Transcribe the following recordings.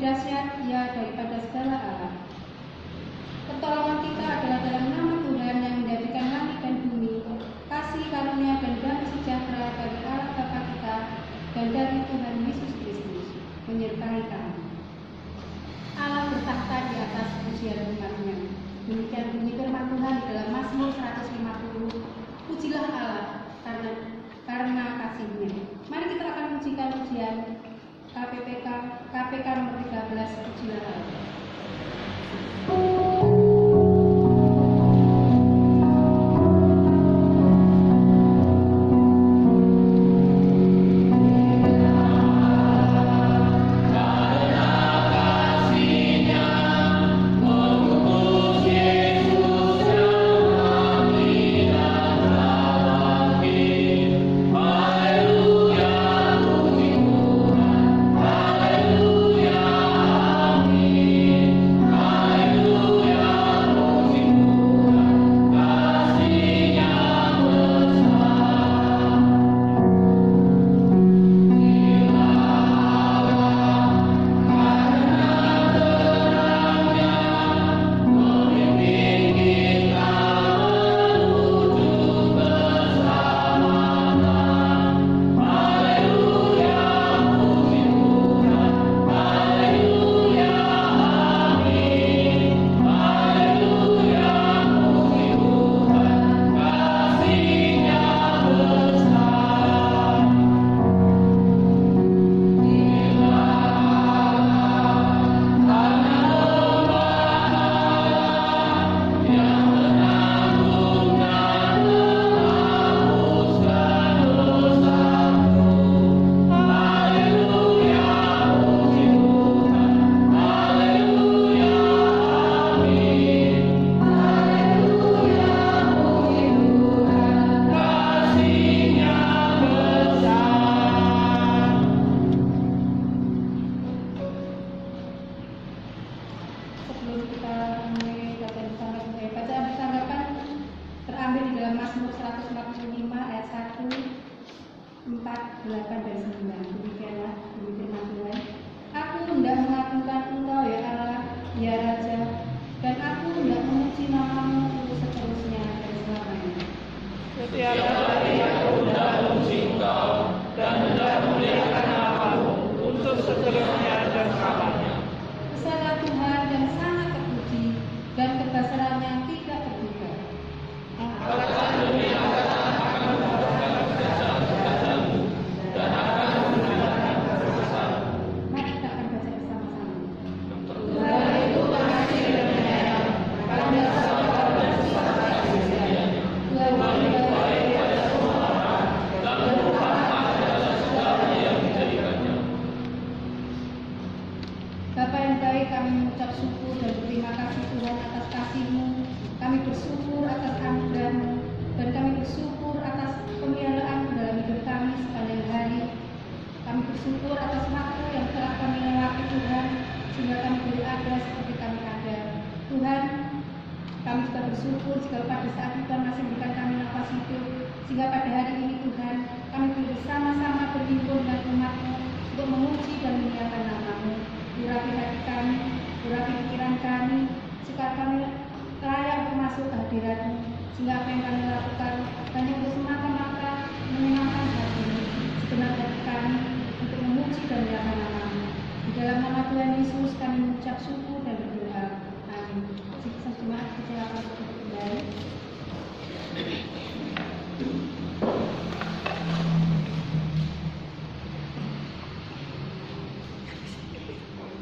dahsyat Ia daripada segala Allah. Pertolongan kita adalah dalam nama Tuhan yang menjadikan langit dan bumi, kasih karunia dan damai sejahtera dari Allah Bapa kita dan dari Tuhan Yesus Kristus menyertai kami. Allah bertakhta di atas pujian umat-Nya. Demikian bunyi firman Tuhan di dalam Mazmur 150. Pujilah Allah karena kasih-Nya. Mari kita akan memujikan pujian KPK nomor 13, pujilah Allah.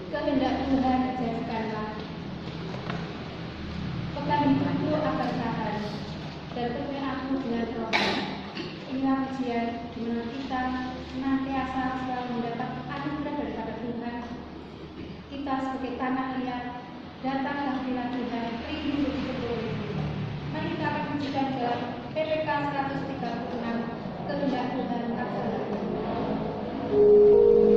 Kehendak Tuhan jadikanlah pekan hidupku akan tahan dan penuhi aku dengan rohmu. Inilah ujian di mana kita senantiasa selalu mendapat anugerah daripada Tuhan. Kita sebagai tanah liat datang ke hadirat Tuhan, rindu diberkati Tuhan. Mari kita akan pujikan dalam PPK 136, kehendak Tuhan terjadi. Terima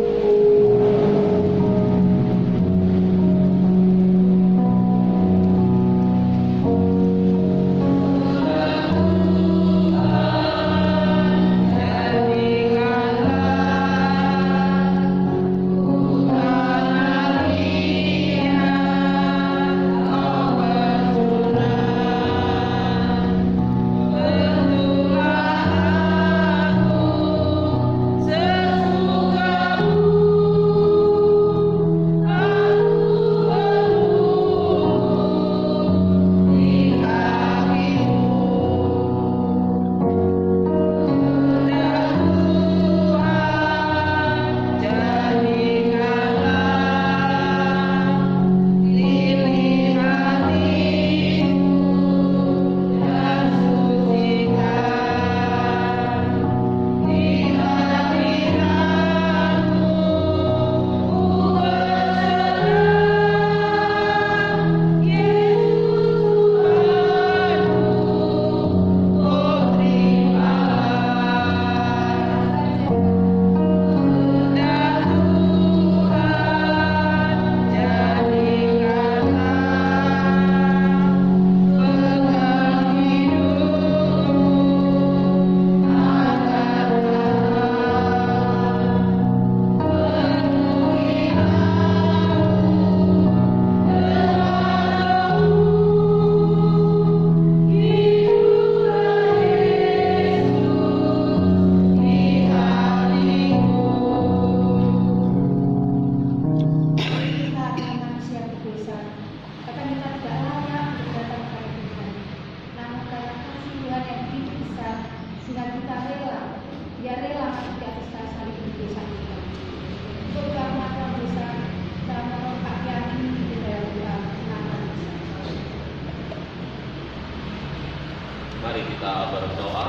Mari kita berdoa.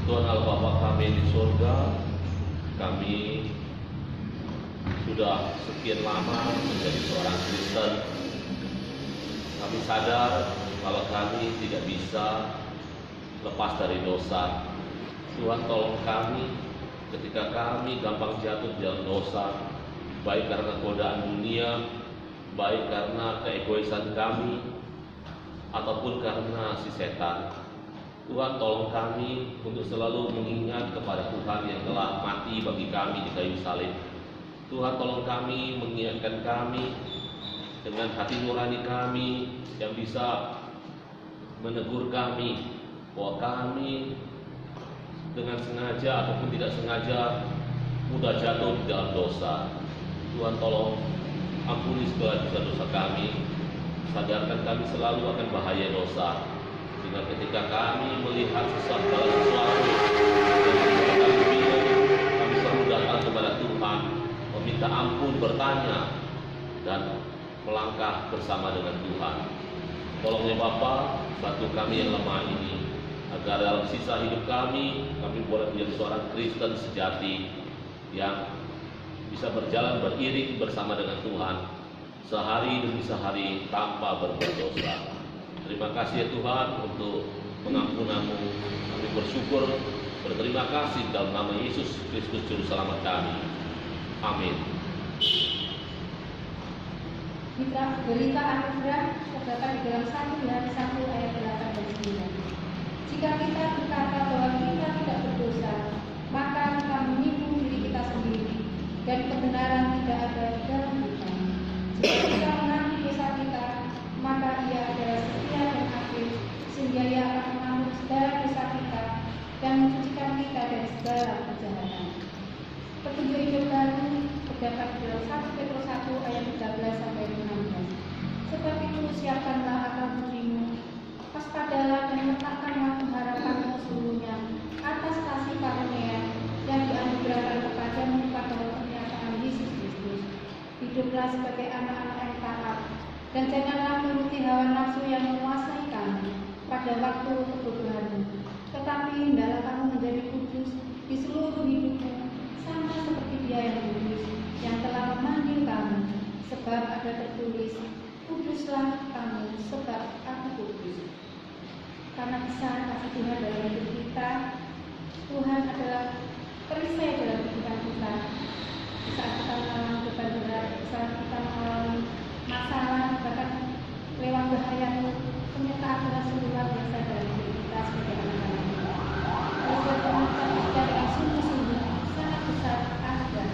Tuhan Allah Bapa kami di surga, kami sudah sekian lama menjadi seorang Kristen. Kami sadar kalau kami tidak bisa lepas dari dosa. Tuhan tolong kami ketika kami gampang jatuh di dalam dosa, baik karena godaan dunia, baik karena keegoisan kami, ataupun karena si setan. Tuhan tolong kami untuk selalu mengingat kepada Tuhan yang telah mati bagi kami di kayu salib. Tuhan tolong kami, mengingatkan kami dengan hati nurani kami yang bisa menegur kami bahwa kami dengan sengaja ataupun tidak sengaja mudah jatuh di dalam dosa. Tuhan tolong ampuni segala dosa-dosa kami, sadarkan kami selalu akan bahaya dosa, sehingga ketika kami melihat segala sesuatu yang kami bingung, kami selalu datang kepada Tuhan, meminta ampun, bertanya, dan melangkah bersama dengan Tuhan. Tolong ya Bapa, bantu kami yang lemah ini, agar dalam sisa hidup kami boleh menjadi seorang Kristen sejati yang bisa berjalan beriring bersama dengan Tuhan sehari demi sehari tanpa berbuat dosa. Terima kasih ya Tuhan untuk pengampunan-Mu. Kami bersyukur, berterima kasih dalam nama Yesus Kristus Juru Selamat kami. Amin. Berita anugerah terdapat di dalam 1 Yohanes 1 ayat 8 dan 9. Jika kita berkata bahwa kita tidak berdosa, maka kita menipu diri kita sendiri, dan kebenaran tidak ada di dalam kita. Jika kita mengakui dosa kita, maka Ia adalah setia dan adil, sehingga Ia akan mengampuni segala dosa kita dan mensucikan kita dari segala kejahatan. Petunjuk hidup baru terdapat di dalam 1 Petrus 1 ayat 13 sampai 16. Sebab itu siapkanlah akal budimu, waspadalah dan letakkanlah pengharapanmu seluruhnya atas kasih karunia yang dianugerahkan kepadamu pada pernyataan Yesus Kristus. Hiduplah sebagai anak-anak yang taat, dan janganlah menuruti hawa nafsu yang menguasai kamu pada waktu kebodohanmu. Tetapi hendaklah kamu menjadi kudus di seluruh hidupmu, sama seperti Dia yang kudus, yang telah memanggil kamu. Sebab ada tertulis, kuduslah kamu, sebab Aku kudus. Karena besar kasih Tuhan dalam hidup kita, Tuhan adalah perisai dalam kehidupan kita. Di saat kita mengalami beban berat, di saat kita mengalami masalah, bahkan lewat bahaya, penyertaan adalah sungguh luar biasa dalam hidup kita sebagai anak-anak kita. Oleh sebab itu kita berbicara dengan sungguh-sungguh sangat besar anugerah.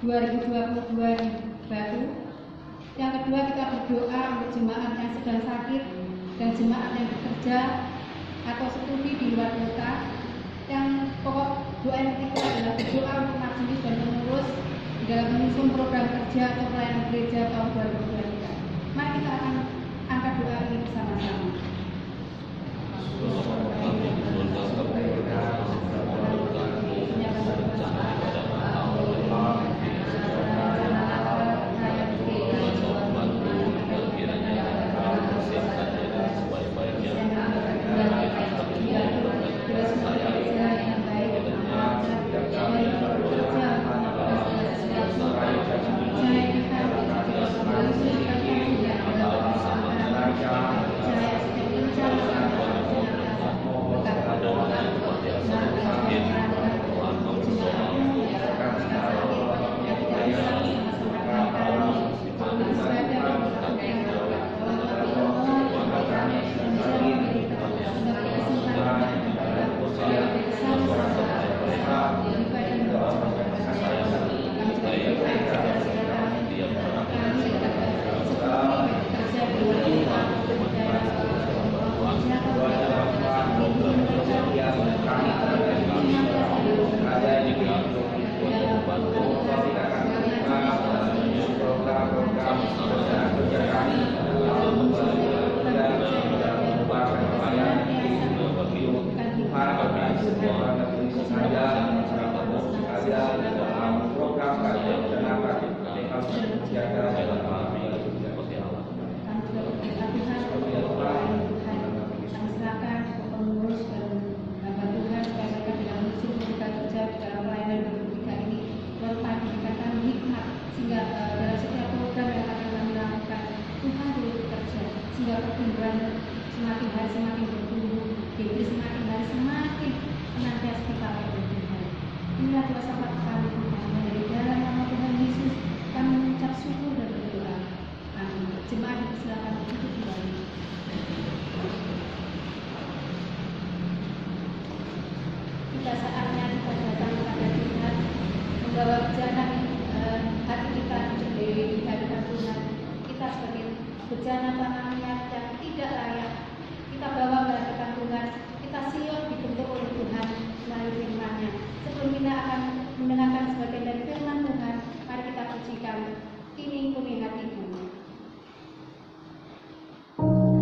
2022 di Batu. Yang kedua, kita berdoa untuk jemaat yang sedang sakit dan jemaat yang bekerja atau studi di luar kota. Yang pokok doa yang ketiga adalah berdoa untuk majelis dan pengurus di dalam menyusun program kerja atau pelayanan gereja tahun 2023. Mari kita akan angkat doa ini bersama-sama. Kita saatnya kita datang kepada Tuhan, membawa bejana hati kita untuk di hadapan Tuhan. Kita sebagai bejana tangannya yang tidak layak, kita bawa ke hadapan Tuhan. Kita siap dibentuk oleh Tuhan melalui firman-Nya. Sebelum kita akan mendengarkan sebagian dari firman Tuhan, mari kita pujikan Ini Kuni Hatiku. Thank you.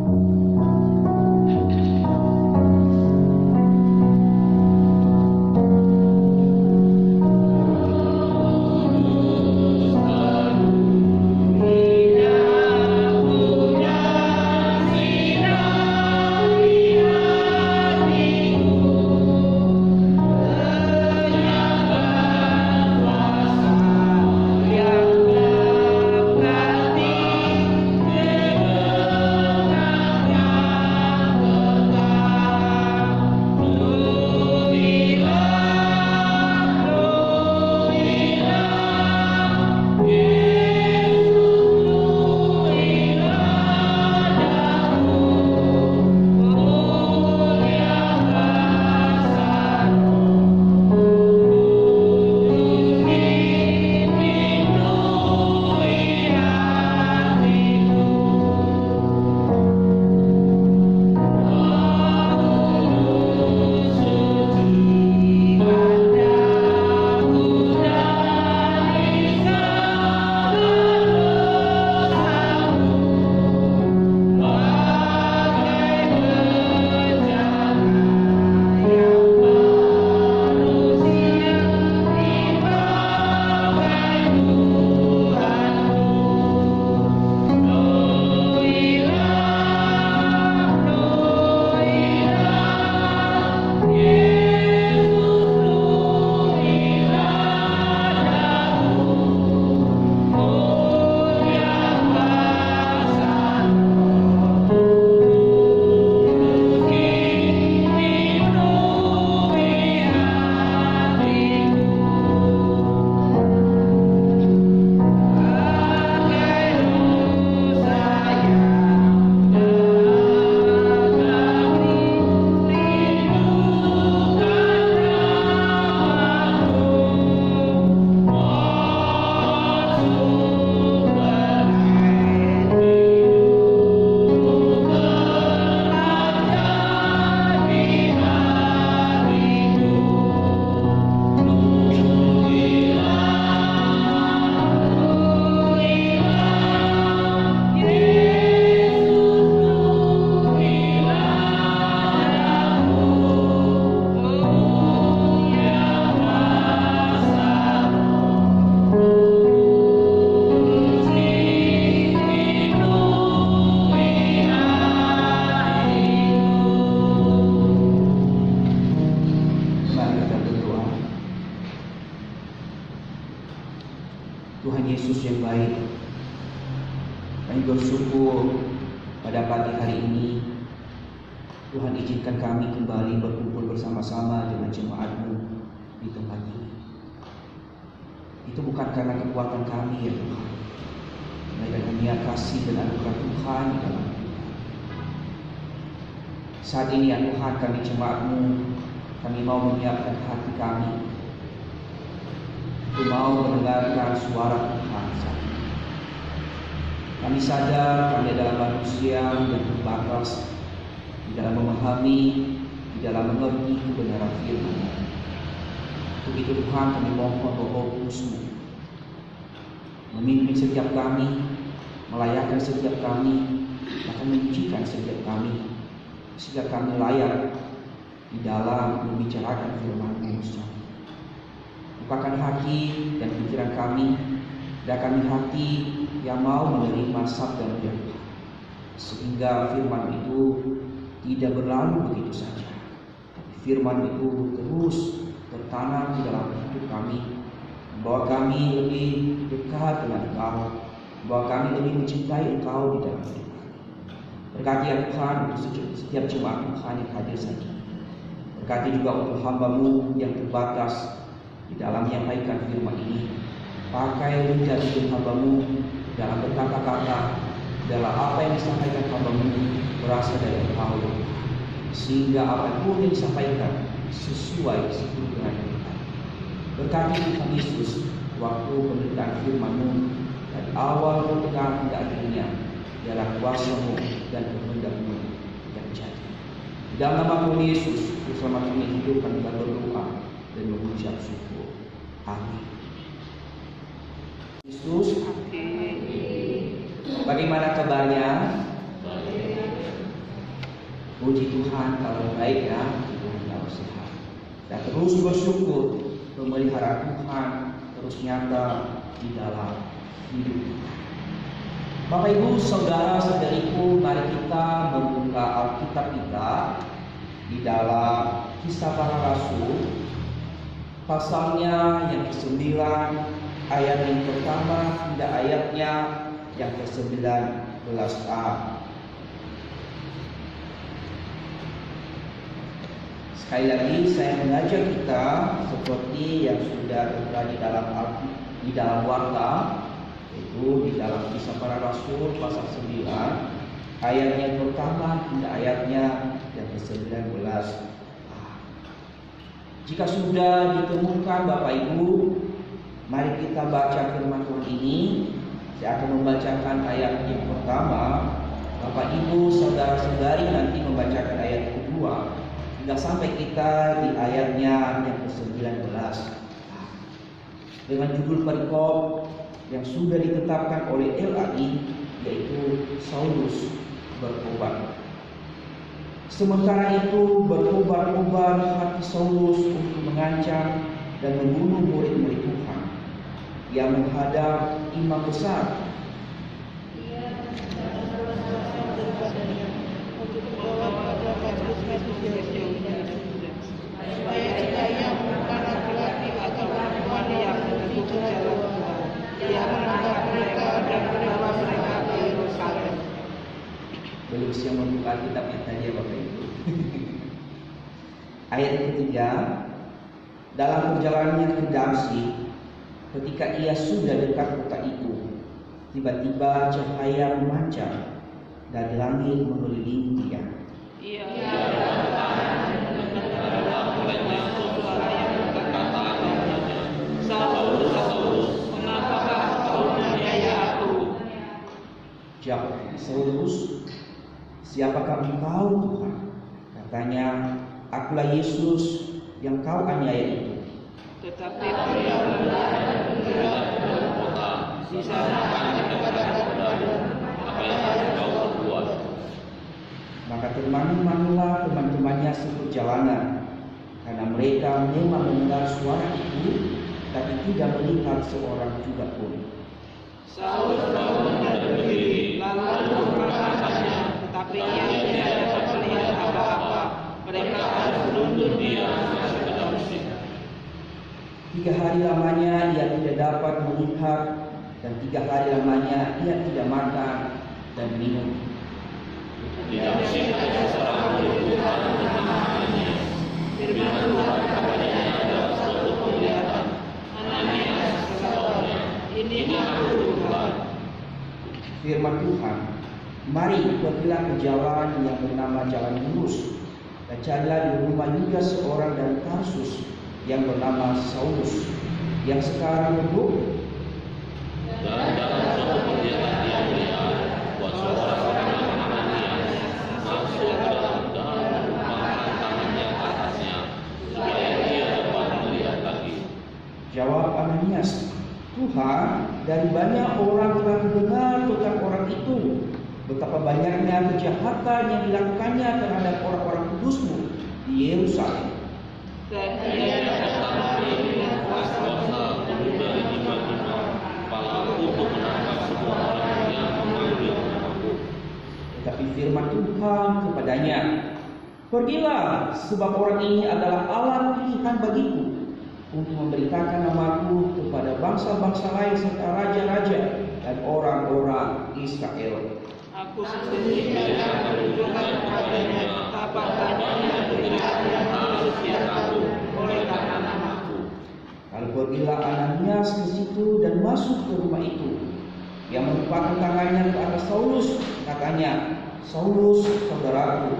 Tuhan Yesus yang baik, kami bersyukur pada pagi hari ini Tuhan izinkan kami kembali berkumpul bersama-sama dengan jemaat-Mu di tempat ini. Itu bukan karena kekuatan kami ya Tuhan, melainkan hanya kasih dan anugerah Tuhan di dalam kita. Saat ini ya Tuhan, kami jemaat-Mu, kami mau menyiapkan hati kami untuk mau mendengarkan suara Tuhan saat ini. Kami sadar kami adalah manusia yang terbatas di dalam memahami, di dalam mengerti kebenaran firman. Untuk itu Tuhan, kami mohon Roh Kudus-Mu memimpin setiap kami, melayakkan setiap kami, bahkan menyucikan setiap kami, sehingga kami layak di dalam membicarakan firman-Mu. Bukakan hati dan pikiran kami, dan kami hati yang mau menerima sabda-Mu ya Tuhan, sehingga firman itu tidak berlalu begitu saja, tapi firman itu terus tertanam di dalam hidup kami, membawa kami lebih dekat dengan Engkau, membawa kami lebih mencintai Engkau di dalam hidup kami. Berkati ya Tuhan untuk setiap jemaat Tuhan yang hadir saja. Berkati juga untuk hamba-Mu yang terbatas di dalam menyampaikan firman ini. Pakai lidah hidup hamba-Mu dalam berkata-kata, dalam apa yang disampaikan hamba-Mu berasal dari Engkau, sehingga apapun yang disampaikan sesuai seturut dengan kita. Berkati Tuhan Yesus waktu pemberitaan firman-Mu dari awal hingga akhirnya dalam kuasa-Mu dan kehendak-Mu yang jadi. Dalam nama Tuhan Yesus, bersama kami hidup kami berdoa dan mengucap syukur. Amin. Yesus, bagaimana kabarnya? Puji Tuhan kalau baik ya, Tuhan kalau sehat. Dan terus bersyukur pemeliharaan Tuhan terus nyata di dalam hidup kita. Bapak Ibu, saudara-saudariku, mari kita membuka Alkitab kita di dalam Kisah Para Rasul, pasalnya yang ke-9, ayat yang pertama hingga ayatnya yang ke-19a. Sekali lagi saya mengajak kita seperti yang sudah tertera di dalam warta, itu di dalam Kisah Para Rasul pasal 9 ayat yang pertama hingga ayatnya yang ke-19. Jika sudah ditemukan Bapak Ibu, mari kita baca firman Tuhan ini. Saya akan membacakan ayat yang pertama, Bapak Ibu saudara-saudari nanti membacakan ayat kedua hingga sampai kita di ayatnya yang ke-19 dengan judul perikop yang sudah ditetapkan oleh LAI, yaitu Saulus bertobat. Sementara itu berkobar-kobar hati Saulus untuk mengancam dan membunuh murid-murid Tuhan. Ia menghadap imam besar supaya jika ia menemukan laki-laki atau perempuan yang menuju ke jalan Tuhan, ia menangkap mereka dan menimpa mereka ke Yerusalem. Belum siap membuka kitabnya tadi ya Bapak Ibu. Ayat ketiga, dalam perjalanannya ke Damsyik, ketika ia sudah dekat kota itu, tiba-tiba cahaya memancar dari langit mengelilingi dia. Ia olehnya suara yang berkata kepadanya, Saulus, Saulus, mengapakah kau menganiaya aku? Jawab Saulus, siapakah engkau Tuhan? Katanya, akulah Yesus yang kau aniaya itu. Tetapi pria kota di sana akan dikatakan kepadamu, apa yang harus kau perbuat? Maka termangu-mangulah teman-temannya seperjalanan, karena mereka memang mendengar suara itu, tapi tidak melihat seorang juga pun. Saulus bangun dan berdiri, lalu memperangkatnya, tetapi ia tidak dapat melihat apa-apa. Mereka harus menuntut dia masuk ke Damsyik. 3 hari lamanya ia tidak dapat melihat dan 3 hari lamanya ia tidak makan dan minum. Tidak singkat seorang murid Tuhan bernama Ananias. Firman Tuhan kepadanya adalah suatu penglihatan. Ananias, jawabnya, ini aku Tuhan. Firman Tuhan, mari pergilah ke jalan yang bernama Jalan Lurus, dan carilah di rumah Yudas seorang dari Tarsus yang bernama Saulus, yang sekarang duduk. Dan dalam suatu penglihatan dia melihat bahwa seorang bernama Ananias masuk ke dalam dan mengangkat tangannya ke atasnya supaya dia dapat melihat lagi. Jawab Ananias, Tuhan, dari banyak orang telah mendengar tentang orang itu, betapa banyaknya kejahatan yang dilakukannya terhadap orang-orang kudus-Mu di Yerusalem. Dan ia datang dengan kuasa pemuda imam-imam kepala untuk menangkap semua orang yang memanggil namaku. Tetapi firman Tuhan kepadanya, pergilah, sebab orang ini adalah alat pilihan bagiku untuk memberitakan namaku kepada bangsa-bangsa lain serta raja-raja dan orang-orang Israel. Aku sendiri akan menunjukkan kepadanya betapa banyak penderitaan yang harus ia tanggung oleh karena namaku. Lalu pergilah Ananias ke situ dan masuk ke rumah itu. Ia meletakkan tangannya ke atas Saulus, katanya, Saulus, saudaraku,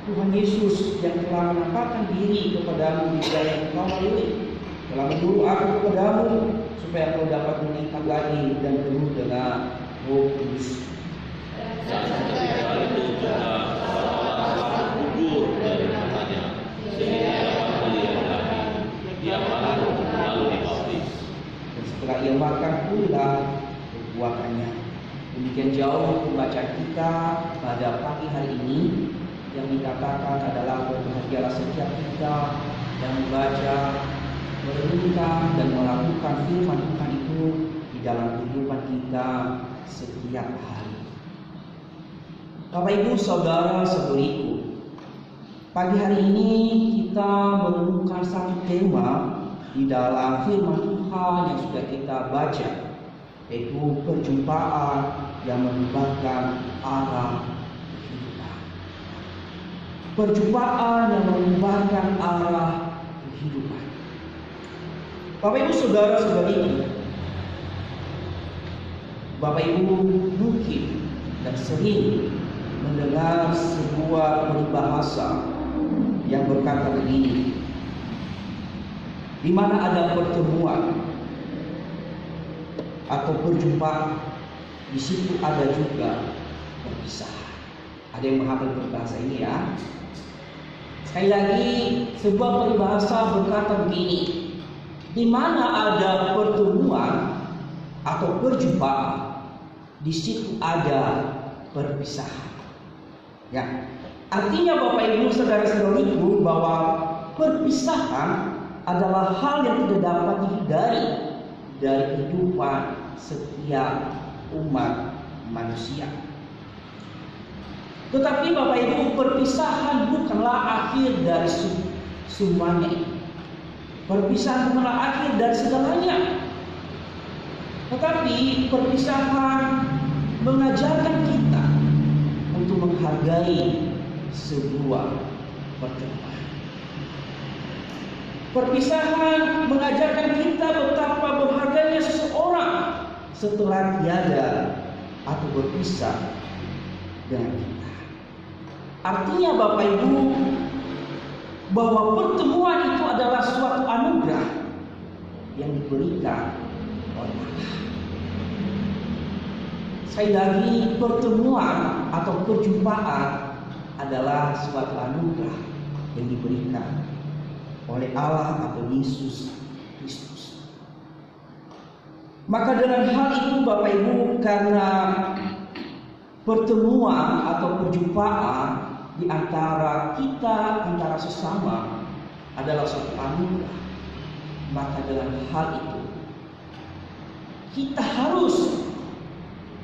Tuhan Yesus yang telah menampakkan diri kepadamu di jalan yang kau lalui, telah menyuruh aku kepadamu supaya kau dapat meningkat lagi dan penuh dengan Roh Kudus. Dan ketika itu juga seorang gugur dari matanya sehingga dapat melihat lagi. Dia makan lalu dibaptis. Dan setelah ia makan pula perbuatannya. Demikian jauh pembacaan kita pada pagi hari ini, yang dikatakan adalah berbahagialah setiap kita yang membaca, merenungkan dan melakukan firman Tuhan itu di dalam kehidupan kita setiap hari. Bapak Ibu Saudara saudariku, pagi hari ini kita menemukan satu tema di dalam firman Tuhan yang sudah kita baca, yaitu perjumpaan yang mengubahkan arah kehidupan. Perjumpaan yang mengubahkan arah kehidupan. Bapak Ibu Saudara saudariku, Bapak Ibu mungkin dan sering mendengar sebuah peribahasa yang berkata begini, di mana ada pertemuan atau perjumpaan, di situ ada juga perpisahan. Ada yang menghafal peribahasa ini ya? Sekali lagi, sebuah peribahasa berkata begini, di mana ada pertemuan atau perjumpaan, di situ ada perpisahan. Ya, artinya Bapak Ibu saudara-saudariku bahwa perpisahan adalah hal yang tidak dapat dihindari dari kehidupan setiap umat manusia. Tetapi Bapak Ibu, perpisahan bukanlah akhir dari semuanya. Perpisahan bukanlah akhir dari segalanya. Tetapi perpisahan mengajarkan kita untuk menghargai sebuah pertemuan. Perpisahan mengajarkan kita betapa berharganya seseorang setelah tiada atau berpisah dengan kita. Artinya Bapak Ibu, bahwa pertemuan itu adalah suatu anugerah yang diberikan oleh Allah. Sekali lagi, pertemuan atau perjumpaan adalah suatu anugerah yang diberikan oleh Allah atau Yesus Kristus. Maka dengan hal itu Bapak Ibu, karena pertemuan atau perjumpaan di antara kita, antara sesama adalah suatu anugerah, maka dengan hal itu kita harus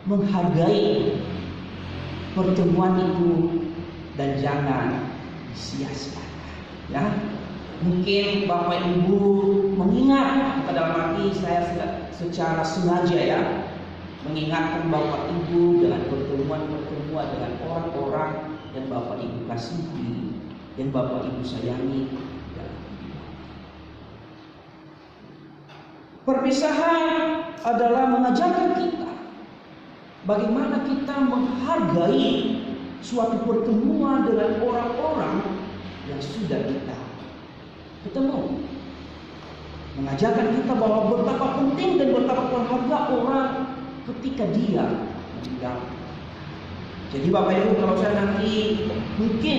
menghargai pertemuan itu dan jangan sia-siakan. Ya, mungkin Bapak Ibu mengingat pada hati saya secara sengaja ya mengingatkan Bapak Ibu dengan pertemuan-pertemuan dengan orang-orang yang Bapak Ibu kasihi, yang Bapak Ibu sayangi dalam hidup. Perpisahan adalah mengajarkan kita bagaimana kita menghargai suatu pertemuan dengan orang-orang yang sudah kita ketemu. Mengajarkan kita bahwa betapa penting dan betapa berharga orang ketika dia meninggal. Jadi Bapak Ibu, kalau saya nanti mungkin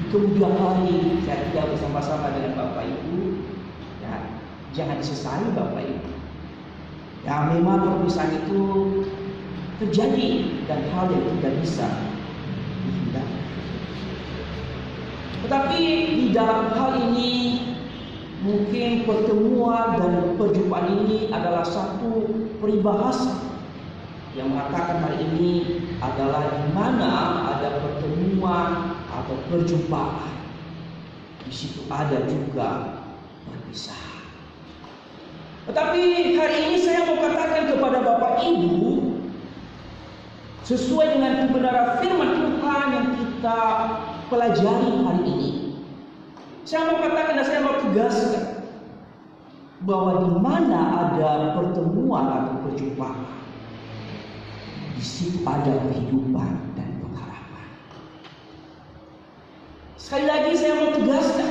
di kemudian hari saya tidak bersama-sama dengan Bapak Ibu, ya jangan disesali Bapak Ibu. Ya memang perpisahan itu terjadi dan hal yang tidak bisa dihindari. Tetapi di dalam hal ini mungkin pertemuan dan perjumpaan ini adalah satu peribahasa yang mengatakan hari ini adalah di mana ada pertemuan atau perjumpaan, di situ ada juga perpisahan. Tetapi hari ini saya mau katakan kepada Bapak Ibu, sesuai dengan kebenaran firman Tuhan yang kita pelajari hari ini, saya mau katakan dan saya mau tegaskan bahwa di mana ada pertemuan atau perjumpaan, di situ ada kehidupan dan pengharapan. Sekali lagi saya mau tegaskan,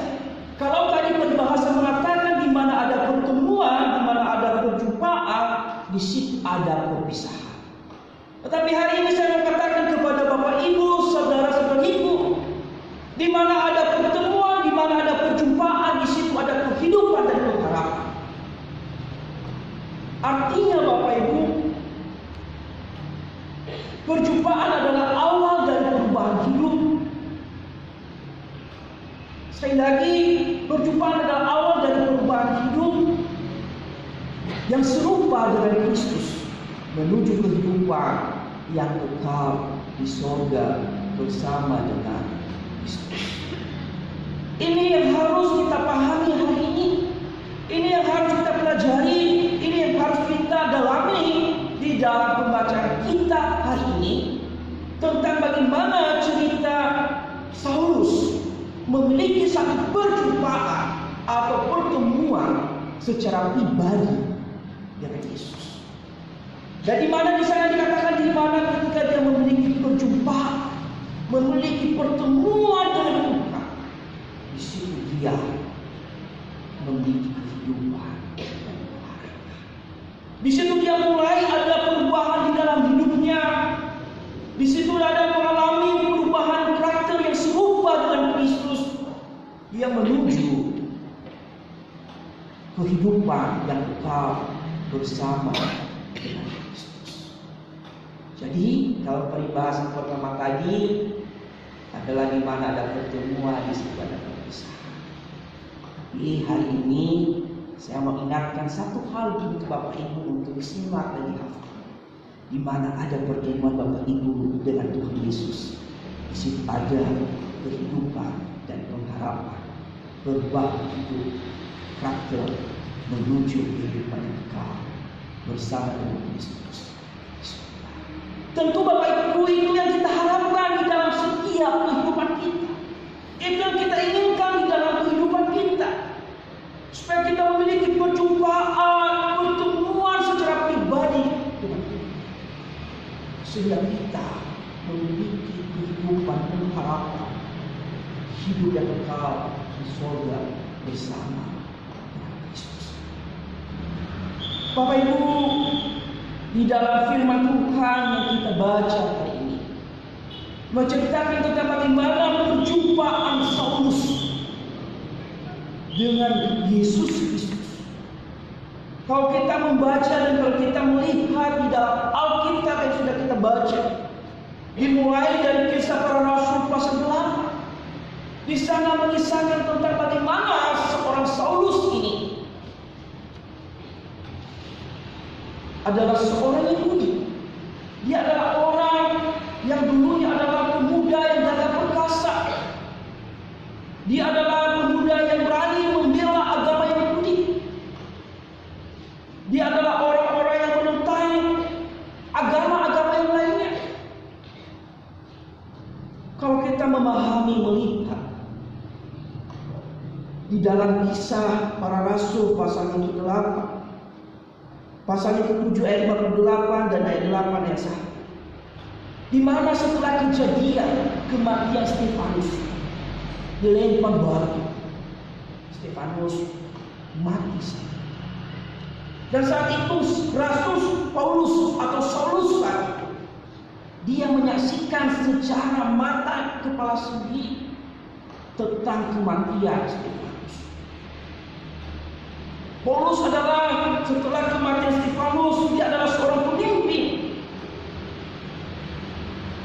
kalau tadi peribahasa mengatakan di mana ada pertemuan, di mana ada perjumpaan, di situ ada perpisahan. Tetapi hari ini saya mau katakan kepada Bapak Ibu, saudara-saudariku, di mana ada pertemuan, di mana ada perjumpaan, di situ ada kehidupan dan pengharapan. Artinya Bapak Ibu, perjumpaan adalah awal dari perubahan hidup. Sekali lagi, perjumpaan adalah awal dari perubahan hidup yang serupa dengan Kristus, menuju kehidupan yang kekal di sorga bersama dengan Kristus. Ini yang harus kita pahami hari ini. Ini yang harus kita pelajari. Ini yang harus kita dalami di dalam pembacaan kita hari ini, tentang bagaimana cerita Saulus memiliki satu perjumpaan atau pertemuan secara pribadi dengan Yesus. Dan di mana di sana dikatakan di mana ketika dia memiliki perjumpaan, memiliki pertemuan dengan Tuhan, di situ dia memiliki kehidupan dan pengharapan. Di situ dia mulai ada perubahan di dalam hidupnya. Di situ ada mengalami perubahan karakter yang serupa dengan Kristus. Dia menuju kehidupan yang kekal bersama dengan Kristus. Jadi kalau peribahasa pertama tadi adalah di mana ada pertemuan, di situ ada perpisahan. Tapi hari ini saya mau ingatkan satu hal untuk Bapak Ibu untuk simak dan dihafal. Di mana ada pertemuan Bapak Ibu dengan Tuhan Yesus, di situ ada kehidupan dan pengharapan, perubahan hidup, karakter menuju kehidupan yang kekal bersama dengan Kristus. Tentu Bapak Ibu, itu yang kita harapkan di dalam setiap kehidupan kita. Itu yang kita inginkan di dalam kehidupan kita, supaya kita memiliki perjumpaan, pertemuan secara pribadi dengan Tuhan, sehingga kita memiliki kehidupan dan harapan hidup yang kekal di surga bersama dengan Kristus. Bapak Ibu, di dalam firman Tuhan yang kita baca hari ini menceritakan tentang bagaimana perjumpaan Saulus dengan Yesus Kristus. Kalau kita membaca dan kalau kita melihat di dalam Alkitab yang sudah kita baca, dimulai dari Kisah Para Rasul pasal 8, di sana mengisahkan tentang bagaimana seorang Saulus ini adalah seorang Yahudi. Dia adalah orang yang dulunya adalah pemuda yang gagah perkasa. Dia adalah pemuda yang berani membela agama Yahudi. Dia adalah orang-orang yang menentang di dalam Kisah Para Rasul pasal yang ke-8, pasal yang ke-7 ayat 58 dan ayat 8 ayat 1, di mana setelah kejadian kematian Stefanus, dilempar batu, Stefanus mati. Dan saat itu Rasul Paulus atau Saulus saat itu, dia menyaksikan secara mata kepala sendiri tentang kematian Stefanus. Paulus adalah, setelah kematian Stefanus, dia adalah seorang pemimpin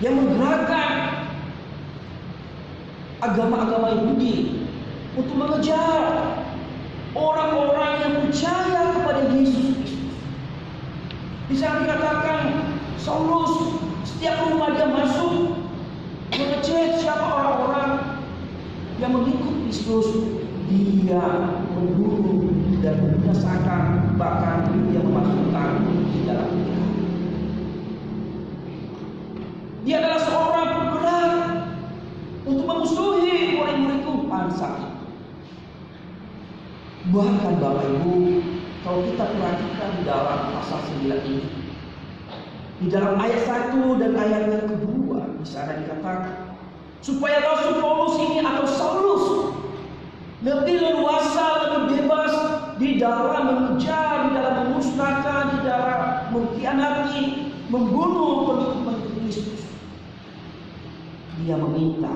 yang menggerakkan agama-agama Yahudi untuk mengejar orang-orang yang percaya kepada Yesus Kristus. Di sana dikatakan Saulus setiap rumah dia masuk mengecek siapa orang-orang yang mengikut Kristus, dia membunuh dan membinasakan, bahkan dia memasukkan di dalam penjara. Dia adalah seorang penggerak untuk memusuhi murid-murid Tuhan saat itu. Bahkan Bapak Ibu, kalau kita perhatikan di dalam pasal 9 ini, di dalam ayat 1 dan ayat yang kedua, di sana dikatakan supaya Rasul Paulus ini atau Saulus lebih leluasa, lebih bebas di dalam mengejar, di dalam memusnahkan, di dalam mengkhianati, membunuh pengikut Kristus. Dia meminta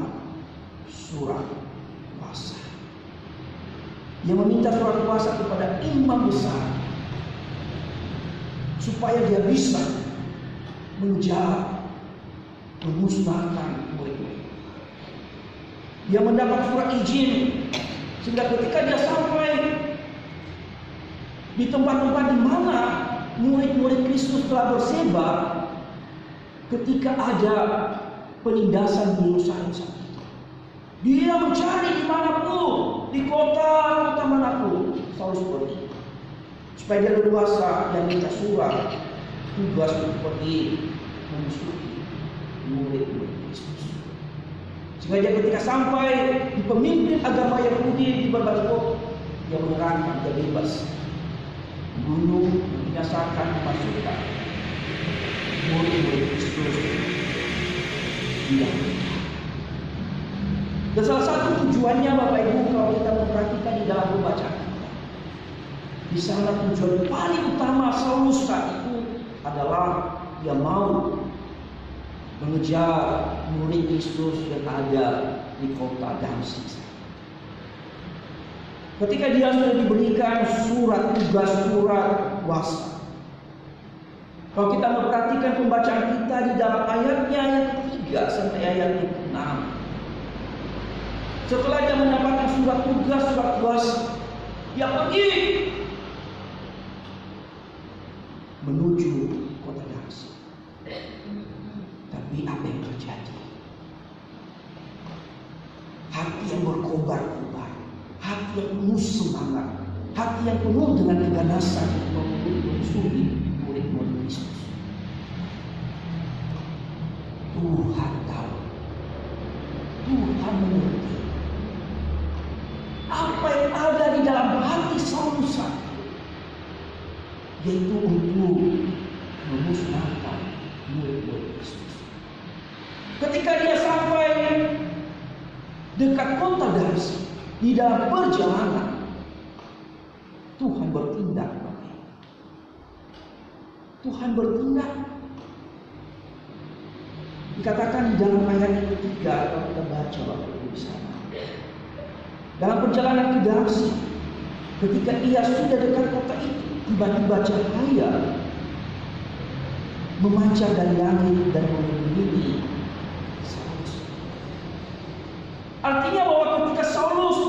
surat kuasa. Dia meminta surat kuasa kepada imam besar supaya dia bisa mengejar, memusnahkan murid-murid. Dia mendapat surat izin sehingga ketika dia sampai di tempat-tempat di mana murid-murid Kristus telah bersebar, ketika ada penindasan di Yerusalem saat itu, dia mencari dimanapun, di kota manapun, Saulus pergi supaya dia leluasa dan minta surat tugas untuk pergi memusuhi murid-murid Kristus. Sehingga dia ketika sampai di pemimpin agama Yahudi di berbagai kota, dia menerangkan dia bebas membunuh, membinasakan, memasukkan murid-murid Kristus di dalam. Dan salah satu tujuannya Bapak Ibu, kalau kita memperhatikan di dalam pembacaan kita, di sana tujuan paling utama Saulus saat itu adalah dia mau mengejar murid Kristus yang ada di kota Damsyik. Ketika dia sudah diberikan surat tugas, surat kuasa, kalau kita memperhatikan pembacaan kita di dalam ayatnya yang ketiga sampai ayat yang ke-6, setelah dia mendapatkan surat tugas, surat kuasa, dia pergi menuju kota Damsyik. Tapi apa yang terjadi? Hati yang berkobar-kobar, hati yang penuh semangat, hati yang penuh dengan keganasan untuk memusuhi murid-murid Kristus. Tuhan tahu, Tuhan mengerti apa yang ada di dalam hati Saulus, yaitu untuk memusnahkan murid-murid Kristus. Ketika dia sampai dekat kota Damsyik, di dalam perjalanan Tuhan bertindak. Tuhan bertindak. Dikatakan di dalam ayat yang ketiga, kalau kita baca Bapak Ibu di sana. Dalam perjalanan ke Damsyik, ketika ia sudah dekat kota itu, tiba-tiba cahaya memancar dari langit dan mengelilingi Saulus. Artinya bahwa ketika Saulus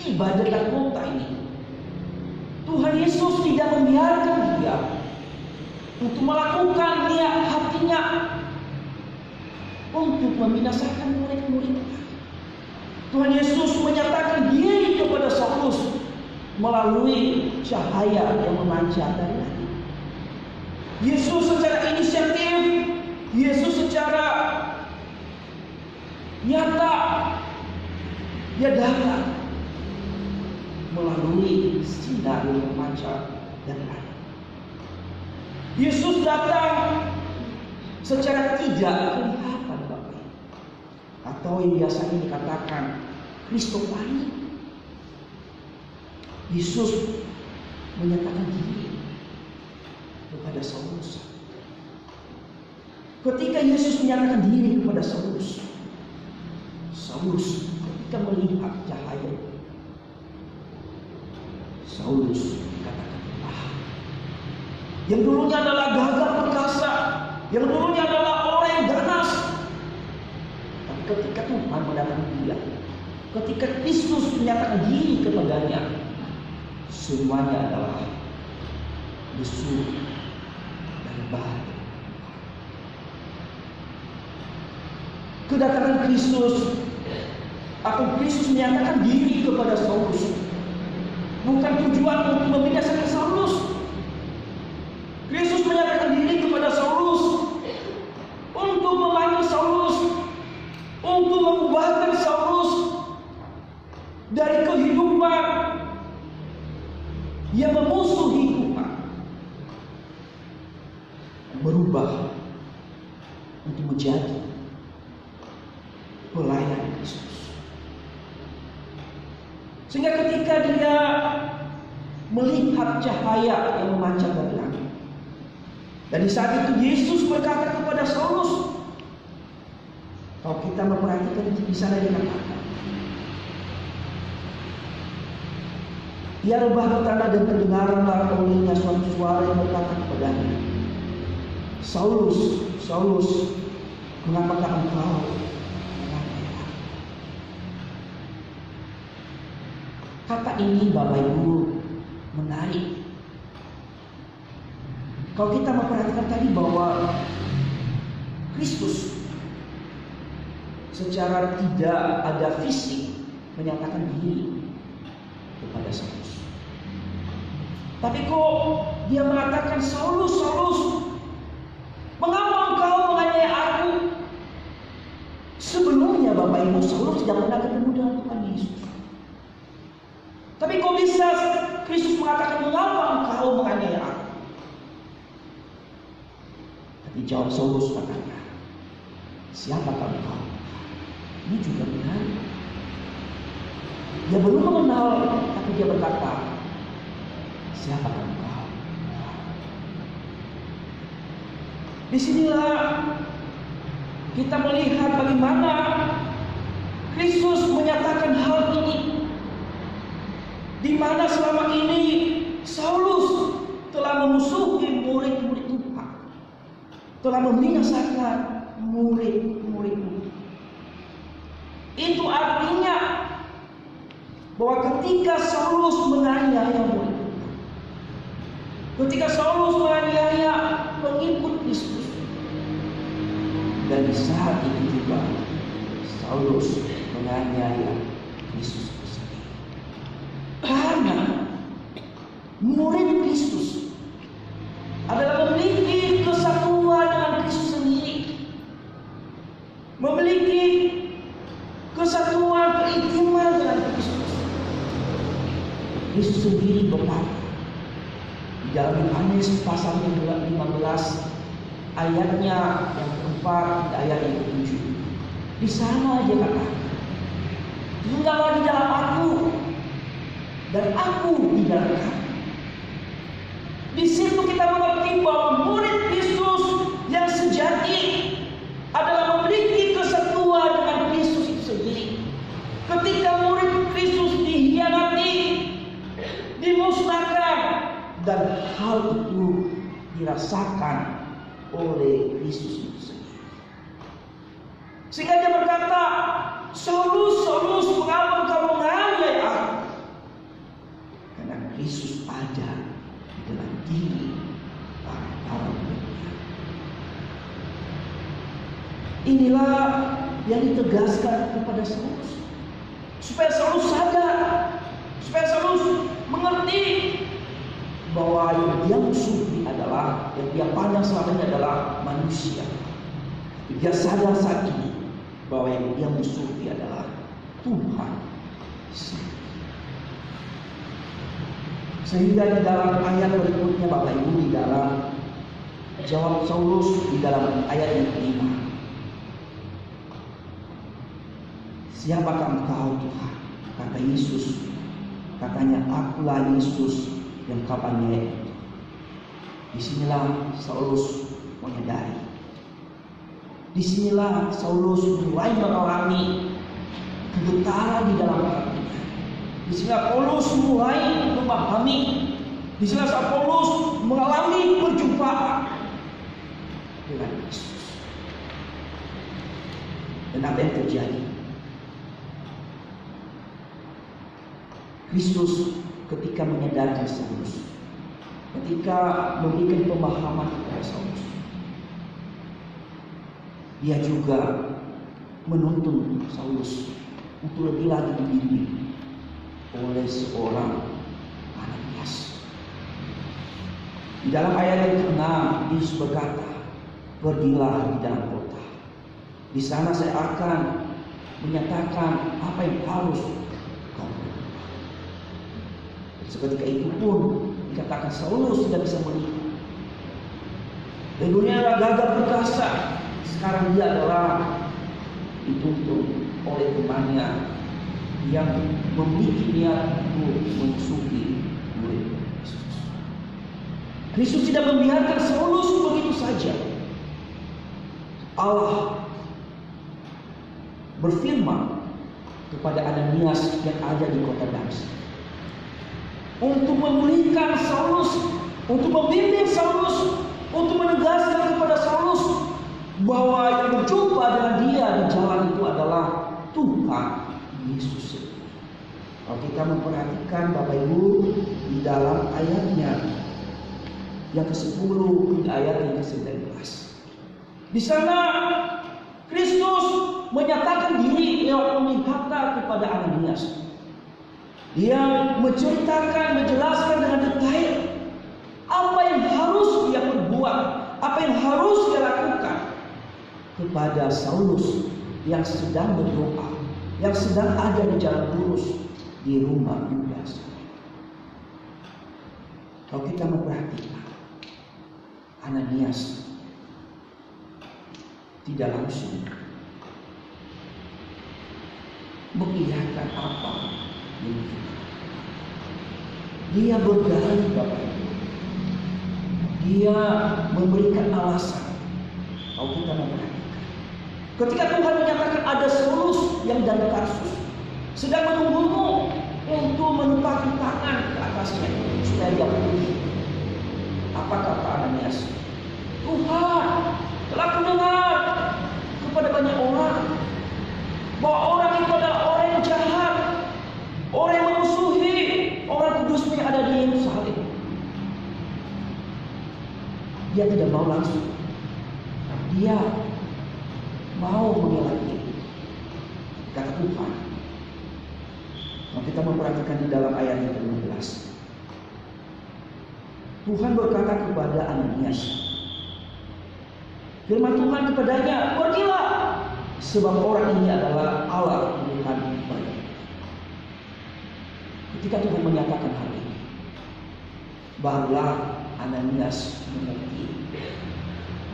tiba dekat kota ini, Tuhan Yesus tidak membiarkan dia untuk melakukan niat hatinya untuk membinasakan murid-murid. Tuhan Yesus menyatakan diri kepada Saulus melalui cahaya yang memancar dari langit. Yesus secara inisiatif, Yesus secara nyata, dia datang melalui sinar yang memancar dan air. Yesus datang secara tidak kelihatan, Bapak, atau yang biasanya dikatakan Kristofani. Yesus menyatakan diri kepada Saulus. Ketika Yesus menyatakan diri kepada Saulus, Saulus ketika melihat cahaya, Saulus dikatakan lemah. Yang dulunya adalah gagah perkasa, yang dulunya adalah orang yang ganas, tapi ketika Tuhan mendatangi dia, ketika Kristus menyatakan diri kepadanya, semuanya adalah lesu dan bahagia. Kedatangan Kristus atau Kristus menyatakan diri kepada Saulus bukan tujuan untuk membinasakan Saulus. Kristus menyatakan diri kepada Saulus untuk memanggil Saulus, untuk mengubahkan Saulus dari kehidupan yang memusuhi Tuhan, berubah untuk menjadi pelayan Kristus. Sehingga ketika dia melihat cahaya yang memancar dari langit, dan di saat itu Yesus berkata kepada Saulus, kalau kita memperhatikan di sana dikatakan, ia rebah ke tanah dan terdengarlah olehnya suatu suara yang berkata kepadanya, Saulus, Saulus, mengapakah engkau menganiaya aku? Kata ini Bapak Ibu menarik. Kalau kita memperhatikan tadi bahwa Kristus secara tidak ada fisik menyatakan diri kepada Saulus, tapi kok dia mengatakan, Saulus, Saulus, mengapa engkau menganiaya aku? Sebelumnya Bapak Ibu, Saulus tidak pernah ketemu dengan Tuhan Yesus. Tapi kok bisa Kristus mengatakan, mengapa engkau menganiaya aku? Tapi jawab Saulus katanya, siapakah engkau? Ini juga benar. Dia belum mengenal, tapi dia berkata, siapakah engkau? Disinilah kita melihat bagaimana Kristus menyatakan hal ini, di mana selama ini Saulus telah memusuhi murid-murid Tuhan, telah membinasakan murid-murid Tuhan. Itu artinya bahwa ketika Saulus menganiaya murid Tuhan, ketika Saulus menganiaya pengikut Kristus, dan di saat itu juga Saulus menganiaya Kristus sendiri. Karena murid Kristus adalah memiliki kesatuan dengan Kristus sendiri, memiliki kesatuan keintiman dengan Kristus. Kristus sendiri berkata di dalam Yohanes pasal 15 ayatnya yang keempat, ayat yang ke-7. Di sana dia kata, tinggallah di dalam aku dan aku di dalam kamu. Di situ kita mengerti bahwa murid Kristus yang sejati adalah memiliki kesatuan dengan Kristus itu sendiri. Ketika murid Kristus dihianati, dimusnahkan, dan hal itu dirasakan oleh Kristus itu sendiri, sehingga dia berkata, Saulus, Saulus, mengapa engkau menganiaya aku? Karena Kristus ada di dalam diri para muridnya. Inilah yang ditegaskan kepada Saulus, supaya Saulus sadar, supaya Saulus mengerti bahwa yang dia musuhi adalah, yang dia pandang selama ini adalah manusia. Dia sadar saat ini bahwa yang dia musuhi adalah Tuhan sendiri. Sehingga di dalam ayat berikutnya Bapak Ibu, di dalam jawab Saulus di dalam ayat yang kelima, siapakah engkau Tuhan? Kata Yesus, katanya, akulah Yesus yang kau aniaya. Disinilah Saulus menyadari. Disinilah Saulus mulai mengalami kegetaran di dalam hatinya. Disinilah Paulus mulai memahami. Disinilah Paulus mengalami perjumpaan dengan Yesus. Dan apa yang terjadi? Kristus ketika menyadarkan Saulus, ketika memberikan pemahaman kepada Saulus, dia juga menuntun Saulus untuk lebih lagi dibimbing oleh seorang Ananias. Di dalam ayat yang ke-6, Yesus berkata, pergilah di dalam kota. Di sana saya akan menyatakan apa yang harus kau lakukan. Seketika itu pun dikatakan Saulus tidak bisa melihat. Dulunya adalah gagah perkasa, sekarang dia adalah dituntun oleh temannya yang memiliki niat untuk memusuhi murid Kristus. Kristus tidak membiarkan Saulus begitu saja. Allah berfirman kepada Ananias yang ada di kota Damsik untuk memulihkan Saulus, untuk membimbing Saulus, untuk menegaskan kepada Saulus bahwa yang berjumpa dengan dia di jalan itu adalah Tuhan Yesus. Kalau kita memperhatikan Bapak Ibu di dalam ayatnya yang ke-10 di ayat yang ke-19, di sana Kristus menyatakan diri lewat meminta kepada Ananias. Dia menceritakan, menjelaskan dengan detail apa yang harus dia perbuat, apa yang harus dia lakukan kepada Saulus yang sedang berdoa, yang sedang ada di jalan lurus di rumah Yudas. Kalau kita memperhatikan, Ananias tidak langsung mengiyakan apa yang dia bergali, Bapak Ibu. Dia memberikan alasan. Kalau kita memperhatikan, ketika Tuhan menyatakan ada Saulus yang dari Tarsus sedang menunggumu untuk menempatkan tangan ke atasnya supaya dia pulih. Apa kata Ananias? Tuhan, telah mendengar kepada banyak orang bahwa orang itu adalah orang yang jahat, orang yang memusuhi orang kudusmu yang ada di Yerusalem. Dia tidak mau langsung, dia mau mengelak itu. Kata Tuhan. Kalau kita memperhatikan di dalam ayat yang ke-15, Tuhan berkata kepada Ananias, firman Tuhan kepadanya, pergilah, sebab orang ini adalah Allah Tuhan mereka. Ketika Tuhan menyatakan hal ini, barulah Ananias mengerti,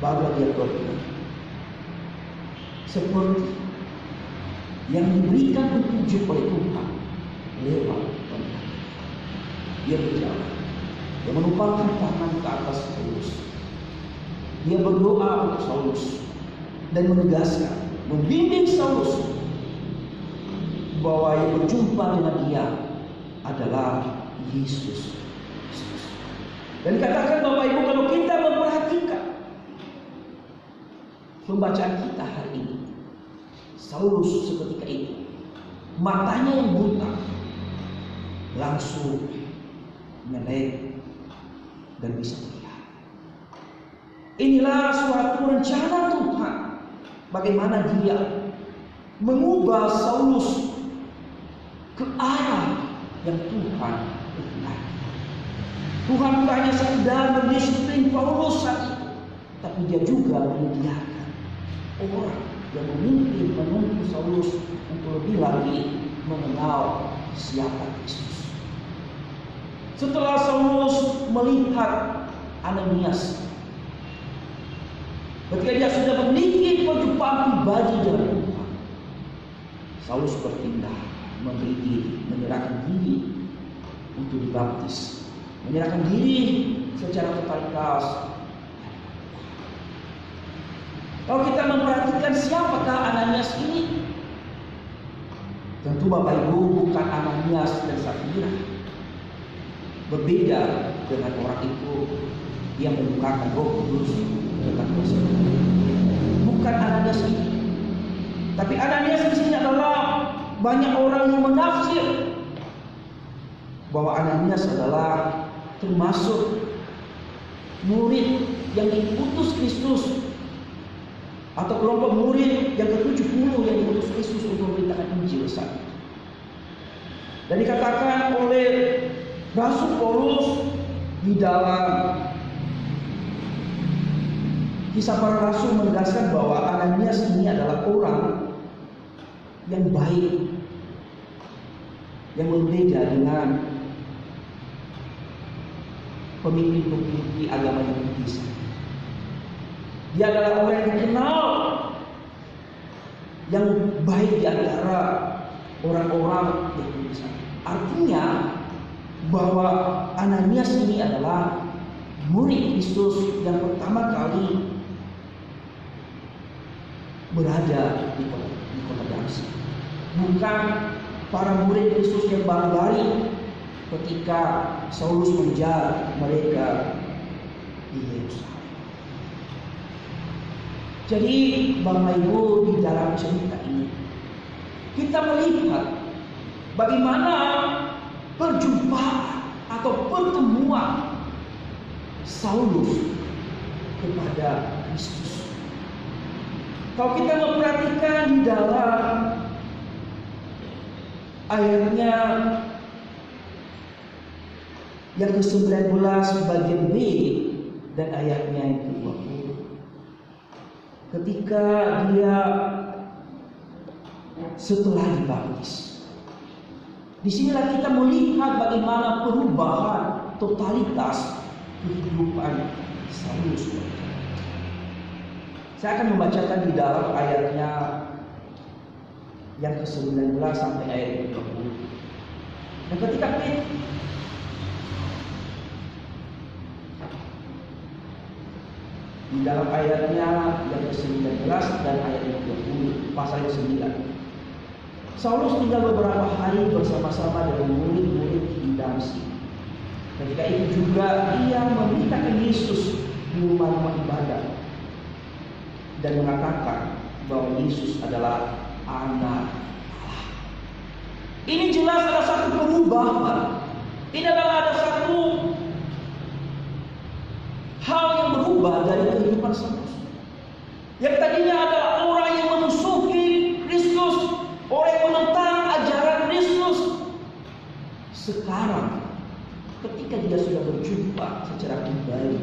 barulah dia berpikir seperti yang diberikan petunjuk oleh Tuhan lewat Tuhan. Dia berjalan, dia menumpangkan tangan ke atas Saulus. Dia berdoa untuk Saulus dan menegaskan, membimbing Saulus bahwa yang berjumpa dengan dia adalah Yesus. Dan dikatakan Bapak Ibu, kalau kita memperhatikan pembacaan kita hari ini, Saulus seketika itu matanya yang buta langsung melek dan bisa melihat. Inilah suatu rencana Tuhan, bagaimana dia mengubah Saulus ke arah yang Tuhan kehendaki. Tuhan bukan hanya sekedar mendisiplin Paulus saat itu, tapi dia juga menyediakan orang yang memimpin menuntun Saulus untuk lebih lagi mengenal siapa Kristus. Setelah Saulus melihat Ananias, ketika dia sudah memiliki perjumpaan pribadi dengan Tuhan, Saulus bertindak, memberi diri, menyerahkan diri untuk dibaptis, menyerahkan diri secara totalitas. Kalau kita memperhatikan siapakah Ananias ini, tentu Bapak Ibu bukan Ananias dan Safira. Berbeda dengan orang itu yang menyukakan Roh Kudus tentang dosa. Bukan Ananias ini. Tapi Ananias di sini adalah banyak orang yang menafsir bahwa Ananias adalah termasuk murid yang diutus Kristus, atau kelompok murid yang ke-70 yang diutus Kristus untuk memberitakan Injil saat itu. Dan dikatakan oleh Rasul Paulus di dalam Kisah Para Rasul menegaskan bahwa Ananias ini adalah orang yang baik, yang berbeda dengan pemimpin-pemimpin agama Yahudi. Dia adalah orang yang dikenal yang baik di antara orang-orang Yahudi. Artinya bahwa Ananias ini adalah murid Kristus yang pertama kali berada di kota Damsik. Bukan para murid Kristus yang baru-baru ketika Saulus mengejar mereka di Yerusalem. Jadi Bapak Ibu, di dalam cerita ini kita melihat bagaimana perjumpaan atau pertemuan Saulus kepada Kristus. Kalau kita memperhatikan di dalam ayatnya yang ke-19 bagian B dan ayatnya yang ke-20, ketika dia setelah dibaptis, disinilah kita melihat bagaimana perubahan totalitas kehidupan Saulus. Saya akan membacakan di dalam ayatnya yang ke-19 sampai ayat ke-20. Dan ketika di dalam ayatnya yang ke-19 dan ayat yang ke-20, pasal yang 9. Saulus tinggal beberapa hari bersama-sama dengan murid-murid di Damsik. Ketika itu juga ia memberitakan Yesus di rumah-rumah ibadah dan mengatakan bahwa Yesus adalah Anak Allah. Ini jelas ada satu perubahan. Ini adalah ada satu hal yang berubah dari kehidupan Saulus. Yang tadinya adalah orang yang memusuhi Kristus, orang yang menentang ajaran Kristus. Sekarang ketika dia sudah berjumpa secara pribadi,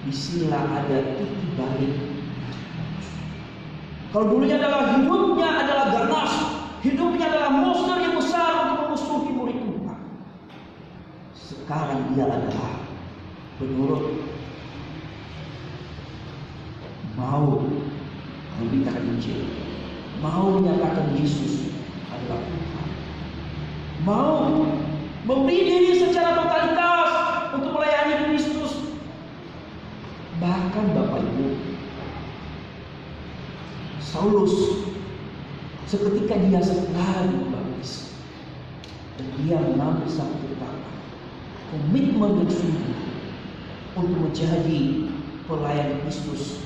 disinilah ada titik balik. Kalau dulunya adalah hidupnya adalah ganas, hidupnya adalah monster yang besar untuk memusuhi murid Tuhan, sekarang dia adalah penurut, mau memberitakan Injil, mau menyatakan Yesus adalah Tuhan, mau memberi diri secara totalitas untuk melayani Kristus. Bahkan Bapak Ibu, Saulus seketika dia setelah dibaptis dan dia mengambil satu ketetapan, komitmen yang sungguh untuk menjadi pelayan Kristus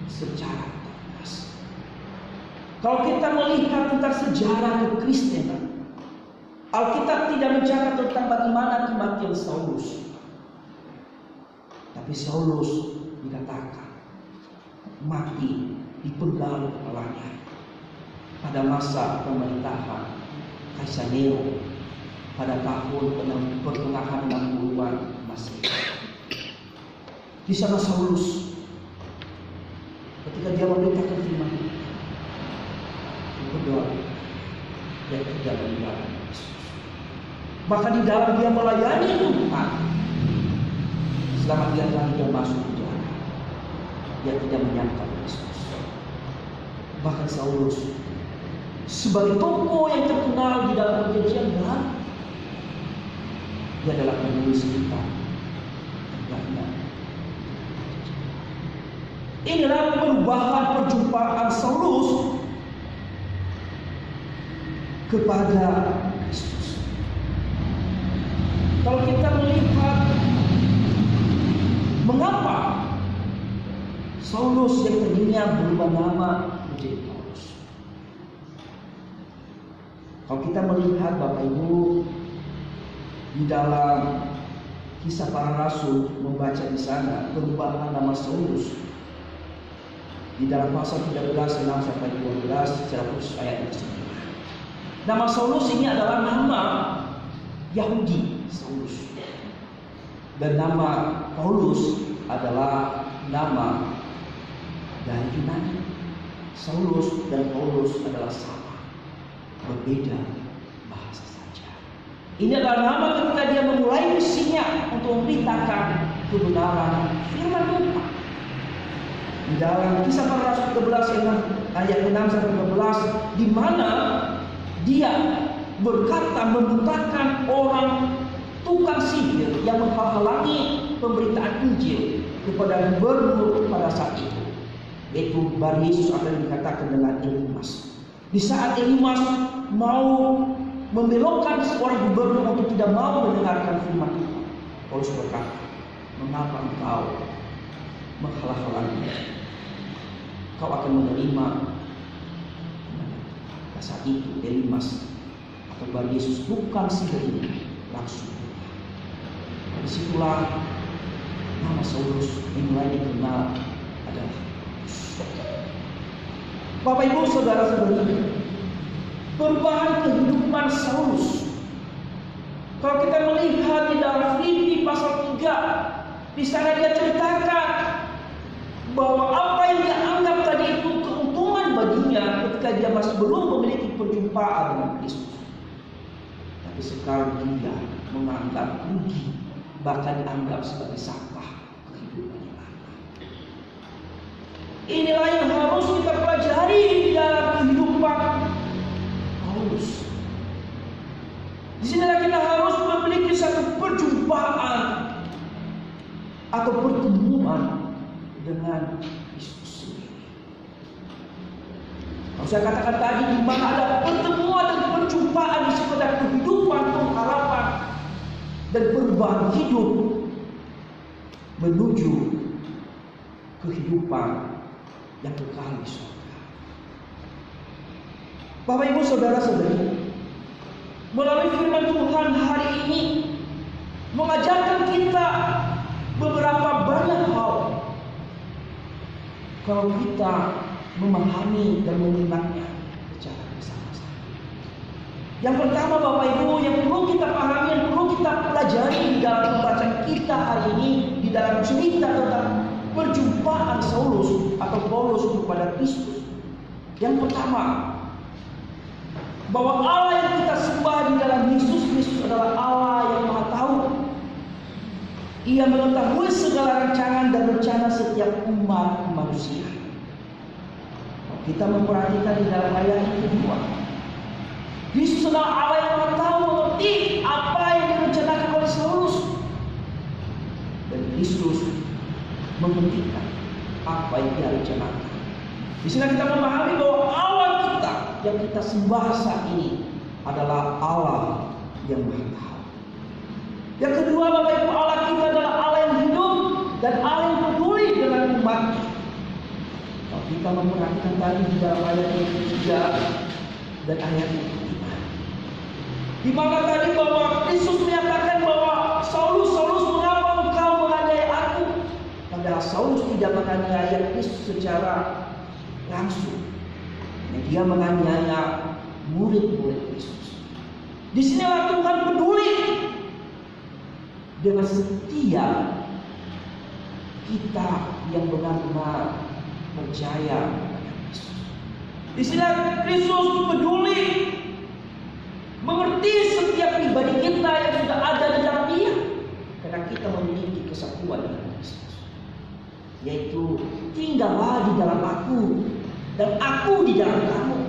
secara tuntas. Kalau kita melihat tentang sejarah kekristenan, Alkitab tidak mencatat tentang bagaimana kematian Saulus. Tapi Saulus dikatakan mati dipenggal kepalanya pada masa pemerintahan Kaisar Nero pada tahun pertengahan 60-an Masehi. Di sana Saulus ketika dia memberitakan firman Tuhan, berdoa dan tidak meninggalkan Yesus. Bahkan di dalam dia melayani Tuhan, selama dia tidak masuk penjara, dia tidak menyangka Kristus. Bahkan Saulus sebagai tokoh yang terkenal di dalam Perjanjian Baru, dia adalah penulis kitab. Inilah perubahan perjumpaan Saulus kepada Kristus. Kalau kita melihat mengapa Saulus yang tadinya berubah nama menjadi Paulus. Kalau kita melihat Bapak Ibu di dalam Kisah Para Rasul, membaca di sana perubahan nama Saulus di dalam pasal 13 6-12 secara khusus ayat 9. Nama Saulus ini adalah nama Yahudi, Saulus. Dan nama Paulus adalah nama dari Yunani. Saulus dan Paulus adalah sama, berbeda bahasa saja. Ini adalah nama ketika dia memulai misinya untuk memberitakan kebenaran firman Tuhan. Di dalam Kisah Para Rasul 13 ayat 6-12, di mana dia berkata membutakan orang tukang sihir yang menghalangi pemberitaan Injil kepada gubernur pada saat itu, yaitu Bar Yesus akan dikatakan dengan Elimas. Di saat Elimas mau membelokkan seorang gubernur untuk tidak mau mendengarkan firman Tuhan, Paulus berkata, mengapa engkau menghalang-halangi? Kau akan menerima. Saat itu Elimas atau Bar Yesus bukan sihir ini langsung. Disitulah nama Saulus yang mulai dikenal adalah Bapak Ibu Saudara-saudari, perubahan kehidupan Saulus. Kalau kita melihat di dalam Filipi pasal 3, di sana dia ceritakan bahwa apa yang dia anggap tadi itu keuntungan baginya ketika dia masih belum memiliki perjumpaan dengan Kristus, tapi sekarang dia menganggap rugi, bahkan dianggap sebagai sampah kehidupan yang lama. Inilah yang harus kita pelajari di dalam kehidupan Paulus. Di sinilah kita harus memiliki satu perjumpaan atau pertemuan dengan Kristus sendiri. Kalau saya katakan tadi, di mana ada pertemuan dan perjumpaan di sekedar kehidupan, pengharapan dan perubahan hidup menuju kehidupan yang kekal di surga. Bapak Ibu Saudara-saudari, melalui firman Tuhan hari ini mengajarkan kita beberapa banyak hal. Kalau kita memahami dan menyimaknya secara bersama-sama. Yang pertama Bapak Ibu, yang perlu kita pahami, yang perlu kita pelajari di dalam pembacaan kita hari ini, di dalam cerita tentang perjumpaan Saulus atau Paulus kepada Kristus. Yang pertama, bahwa Allah yang kita sembah di dalam Yesus Kristus adalah Allah yang Maha Tahu. Ia mengetahui segala rancangan dan rencana setiap umat manusia. Kita memperhatikan di dalam ayat yang kedua, Kristus adalah Allah yang Maha Tahu, mengerti apa yang direncanakan oleh Saulus, dan Kristus menghentikan apa yang dia rencanakan. Di sini kita memahami bahwa Allah kita yang kita sembah saat ini adalah Allah yang Maha Tahu. Yang kedua Bapak Ibu, Allah kita adalah Allah yang hidup dan Allah yang peduli dengan umatnya. Kalau kita memperhatikan tadi di dalam ayat yang ketiga dan ayat yang kelima, di mana tadi bahwa Kristus menyatakan bahwa Saulus, mengapa engkau menganiaya aku? Padahal Saulus tidak menganiaya Kristus secara langsung. Dia menganiaya murid-murid Kristus. Di sinilah Tuhan peduli dengan setia kita yang benar-benar percaya kepada Kristus. Di sini Kristus peduli mengerti setiap pribadi kita dan aku di dalam kamu.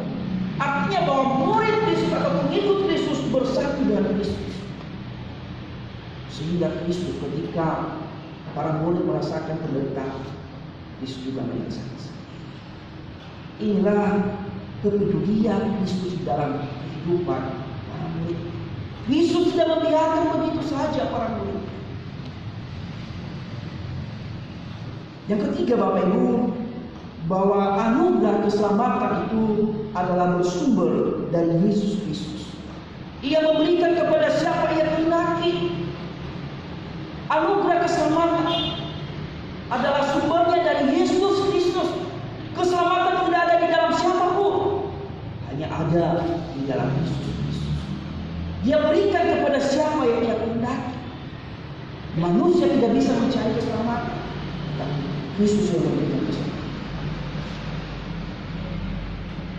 Artinya bahwa murid Kristus atau pengikut Kristus bersatu dengan Kristus. Sehingga Kristus ketika para murid merasakan penderitaan, Kristus juga merasakan. Inilah kepedulian Kristus dalam kehidupan para murid. Kristus tidak membiarkan begitu saja para murid. Yang ketiga, Bapak Ibu, bahwa anugerah keselamatan itu adalah bersumber dari Yesus Kristus. Ia memberikan kepada siapa ia kehendaki. Anugerah keselamatan adalah sumbernya dari Yesus Kristus. Keselamatan tidak ada di dalam siapapun, hanya ada di dalam Yesus Kristus. Dia berikan kepada siapa yang ia kehendaki. Manusia tidak bisa mencari keselamatan, tapi Kristus yang memberikan keselamatan.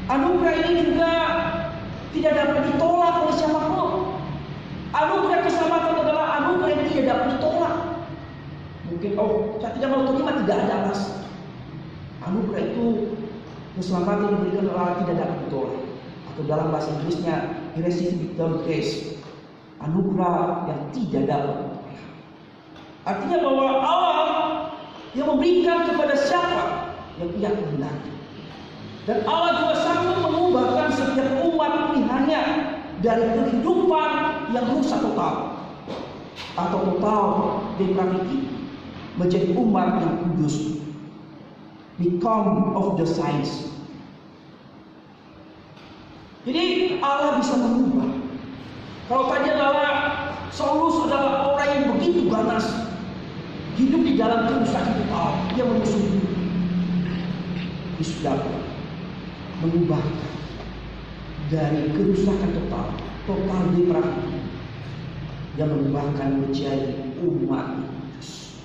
Anugerah ini juga tidak dapat ditolak oleh siapapun. Anugerah keselamatan adalah anugerah yang tidak dapat ditolak. Mungkin, saya tidak mau terima, tidak ada alasan. Anugerah itu keselamatan yang diberikan Allah tidak dapat ditolak. Atau dalam bahasa Inggrisnya, irresistible grace. Anugerah yang tidak dapat ditolak. Artinya bahwa Allah yang memberikan kepada siapa yang ia kehendaki. Dan Allah juga sanggup mengubahkan setiap umat pilihannya dari kehidupan yang rusak total atau total depravity menjadi umat yang kudus, become of the saints. Jadi Allah bisa mengubah. Kalau tadi adalah Saulus adalah orang yang begitu ganas, hidup di dalam kerusakan total, dia memusuhi. Yesus dapat mengubahkan dari kerusakan total depravity, yang mengubahkan menjadi umat kudus.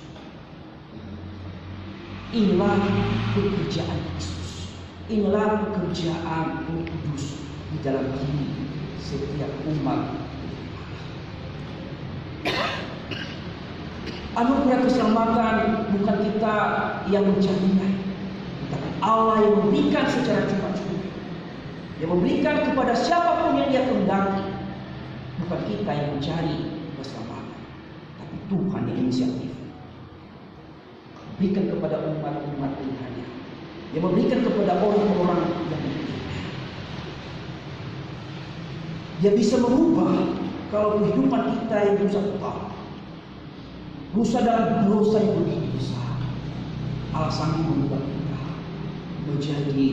Inilah pekerjaan Kristus. Inilah pekerjaan Roh Kudus di dalam diri setiap umat. Anugerah keselamatan bukan kita yang mencarinya, tetapi Allah yang memberikan secara cuma-cuma, yang memberikan kepada siapapun yang dia kehendaki. Bukan kita yang mencari keselamatan, tapi Tuhan yang inisiatif. Berikan kepada umat-umat pilihannya, yang memberikan kepada orang-orang yang membutuhkan. Dia bisa mengubah kalau kehidupan kita yang rusak total, rusak dalam dosa yang begitu besar. Allah sanggup mengubah kita menjadi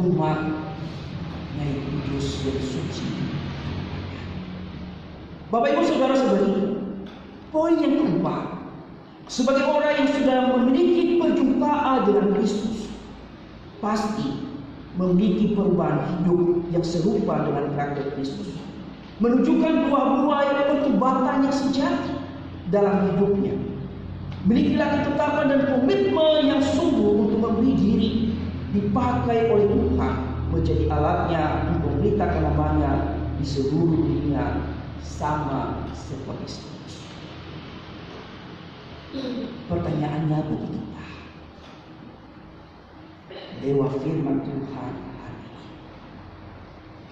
umat yang kudus dan suci. Bapak Ibu Saudara sekalian, poin yang keempat, sebagai orang yang sudah memiliki perjumpaan dengan Kristus, pasti memiliki perubahan hidup yang serupa dengan karakter Kristus, menunjukkan buah-buah yang pertobatan yang sejati dalam hidupnya. Milikilah ketetapan dan komitmen yang sungguh untuk memberi diri dipakai oleh Tuhan menjadi alatnya untuk memberitakan namanya di seluruh dunia, sama seperti Kristus. Pertanyaannya bagi kita, Dewa Firman Tuhan hari ini,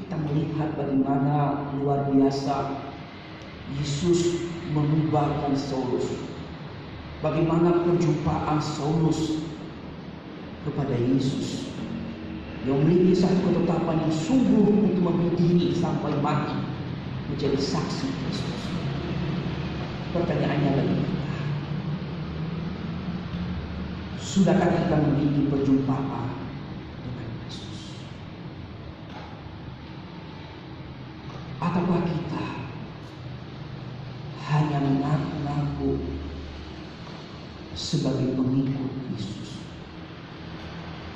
kita melihat bagaimana luar biasa Yesus mengubahkan Saulus. Bagaimana perjumpaan Saulus kepada Yesus yang memiliki satu ketetapan yang sungguh untuk memberi diri sampai mati menjadi saksi Kristus. Pertanyaannya bagi kita, sudahkah kita memiliki perjumpaan dengan Kristus? Ataukah kita hanya mengaku-ngaku sebagai pengikut Kristus,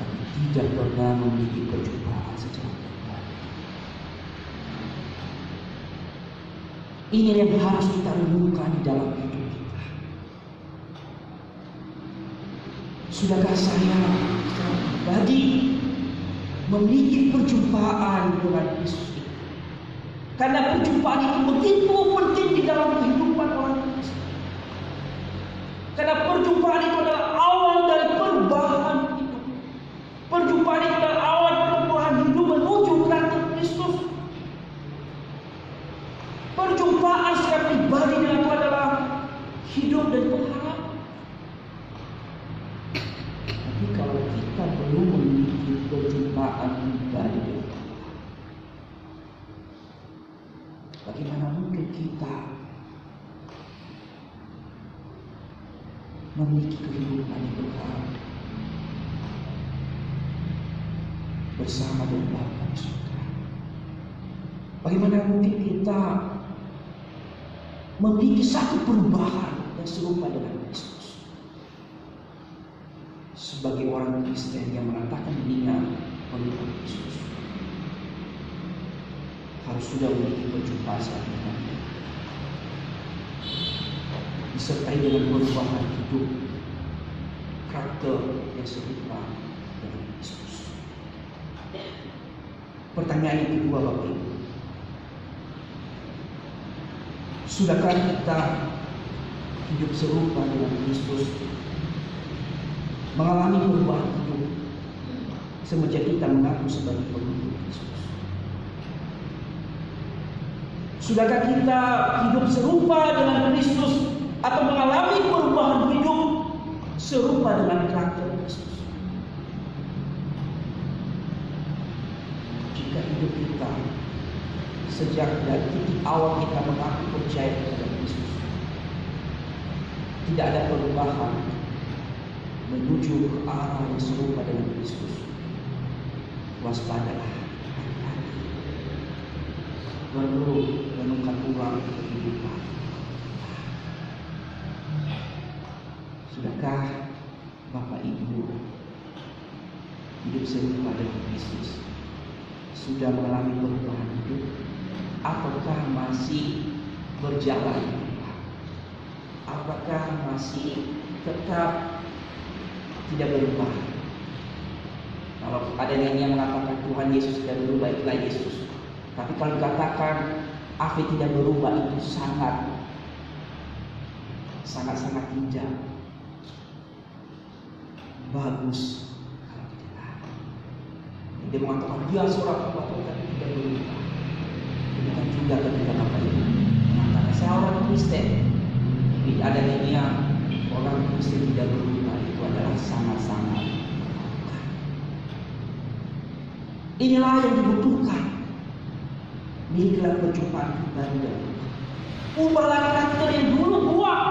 tapi tidak pernah memiliki perjumpaan secara pribadi? Ini yang harus kita renungkan di dalam hidup kita. Sudahkah saya secara pribadi memiliki perjumpaan dengan Kristus itu? Karena perjumpaan itu begitu penting di dalam kehidupan orang Kristen. Karena perjumpaan itu adalah awal dari perubahan hidup. Perjumpaan itu adalah memiliki kehidupan yang kekal bersama dengan Bapa di surga. Bagaimana mungkin kita memiliki satu perubahan yang serupa dengan Kristus? Sebagai orang Kristen yang meratakan dirinya pengikut Kristus, harus sudah memiliki perjumpaan dengan Dia, disertai dengan perubahan hidup karakter yang serupa dengan Kristus. Pertanyaan yang kedua, Bapak Ibu, sudahkah kita hidup serupa dengan Kristus, mengalami perubahan hidup semenjak kita mengaku sebagai pengikut Kristus? Sudahkah kita hidup serupa dengan Kristus atau mengalami perubahan hidup serupa dengan karakter Kristus? Jika hidup kita sejak dari titik awal kita mengaku percaya kepada Kristus tidak ada perubahan menuju ke arah yang serupa dengan Kristus, waspadalah, hati-hati, perlu renungkan ulang kehidupan. Sudahkah Bapak Ibu hidup serupa dengan Kristus? Sudah mengalami perubahan hidup? Apakah masih berjalan? Apakah masih tetap tidak berubah? Kalau ada yang mengatakan Tuhan Yesus tidak berubah, itulah Yesus. Tapi kalau dikatakan Afi tidak berubah, itu sangat tidak bagus. Kalau tidak, dia mengatakan dia seorang hamba Tuhan tidak berubah. Demikian juga ketika Bapak Ibu mengatakan saya orang Kristen, tapi ada yang orang Kristen tidak berubah, itu adalah sangat-sangat. Inilah yang dibutuhkan. Milikilah perjumpaan pribadi dan ubahlah karakter yang dulu buat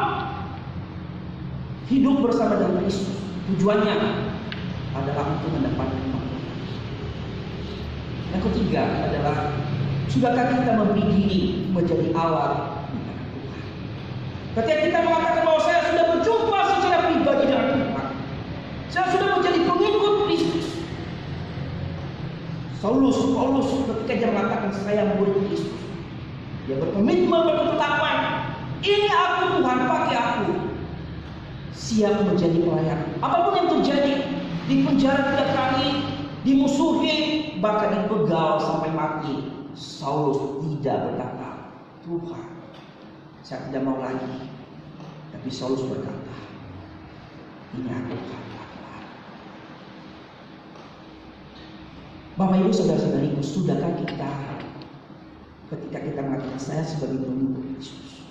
hidup bersama dengan Kristus. Tujuannya adalah untuk mendapatkan kemakmuran. Yang ketiga adalah sudahkah kita membidik diri menjadi awal dengan Tuhan? Ketika kita mengatakan bahwa saya sudah berjumpa secara pribadi dengan Tuhan, saya sudah menjadi pengikut Kristus. Paulus ketika dia mengatakan saya murid Kristus, dia berkomitmen, berketetapan, ini aku Tuhan, pakai aku, siap menjadi pelayan. Apapun yang terjadi, di penjara 3 kali, dimusuhi, bahkan dibegal sampai mati, Saulus tidak berkata, Tuhan, saya tidak mau lagi. Tapi Saulus berkata, ini aku Tuhan. Bapak Ibu saudara-saudariku, sudahkah kita ketika kita mengatakan saya sebagai pengikut Kristus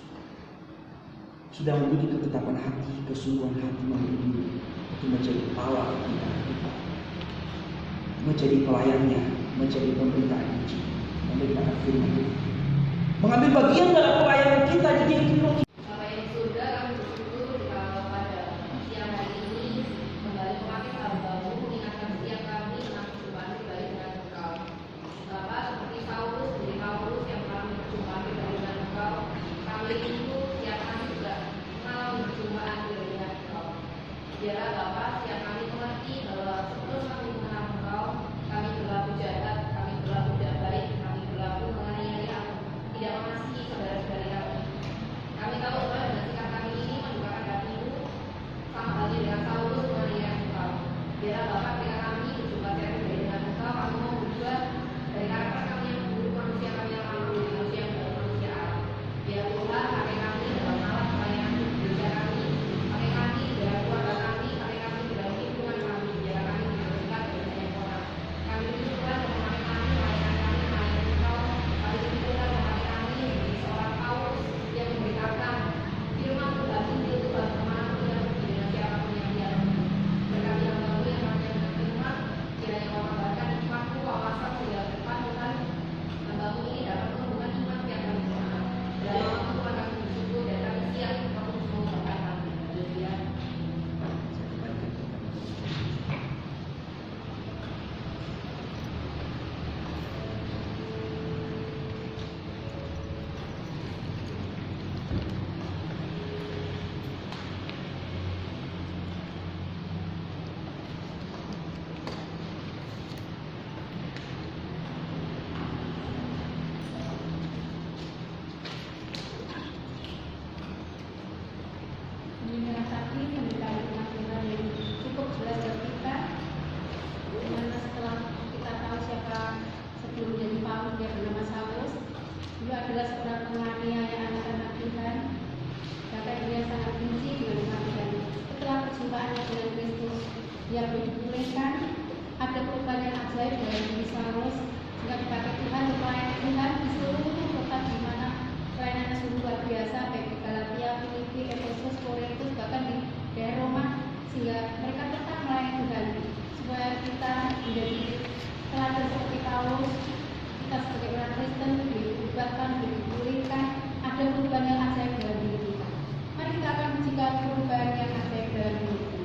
sudah memiliki ketetapan hati, kesungguhan hati memiliki untuk menjadi Allah di dalam kita, menjadi pelayannya, menjadi pemberita Injil, memberitakan firman, mengambil bagian dalam pelayanan kita di kehidupan. Bapak yang surga, kami bersyukur kalau pada siang hari ini kembali memakai hamba-Mu mengingatkan setiap kami tentang perjumpaan pribadi dengan Engkau. Bapak, seperti Paulus yang telah berjumpa pribadi dengan Engkau, kami itu setiap kami juga mengalami perjumpaan pribadi dengan Engkau. Biarlah Bapak, setiap kami mengerti bahwa sebelum kami mengenal Engkau, kami berlaku jahat, kami berlaku tidak baik, kami berlaku menganiaya, tidak mengasihi saudara-saudari kami. Kami tahu Tuhan dengan sikap kami ini mendukakan hati-Mu, sama halnya dengan Paulus menganiaya Engkau. Biarlah Bapak, ketika kami berjumpa secara pribadi dengan Engkau, kami mau berubah dari karakter kami yang buruk, manusia kami yang lama menjadi manusia yang baru, manusia Allah. Biar Tuhan pakai kami dalam alat pelayanan gereja kami, pakai kami dalam keluarga kami, pakai kami biar dipulihkan. Ada perubahan yang ajaib dalam diri Saulus, juga dipakai Tuhan untuk melayani Tuhan di seluruh kota di mana pelayanannya sungguh luar biasa, baik di Galatia, Filipi, Efesus, Korintus, bahkan di daerah Roma, sehingga mereka tetap melayani Tuhan. Supaya kita menjadi teladan seperti Paulus, kita sebagai orang Kristen diubahkan, dipulihkan, ada perubahan yang ajaib dalam diri kita. Mari kita akan menciptakan perubahan yang ajaib dalam diri kita.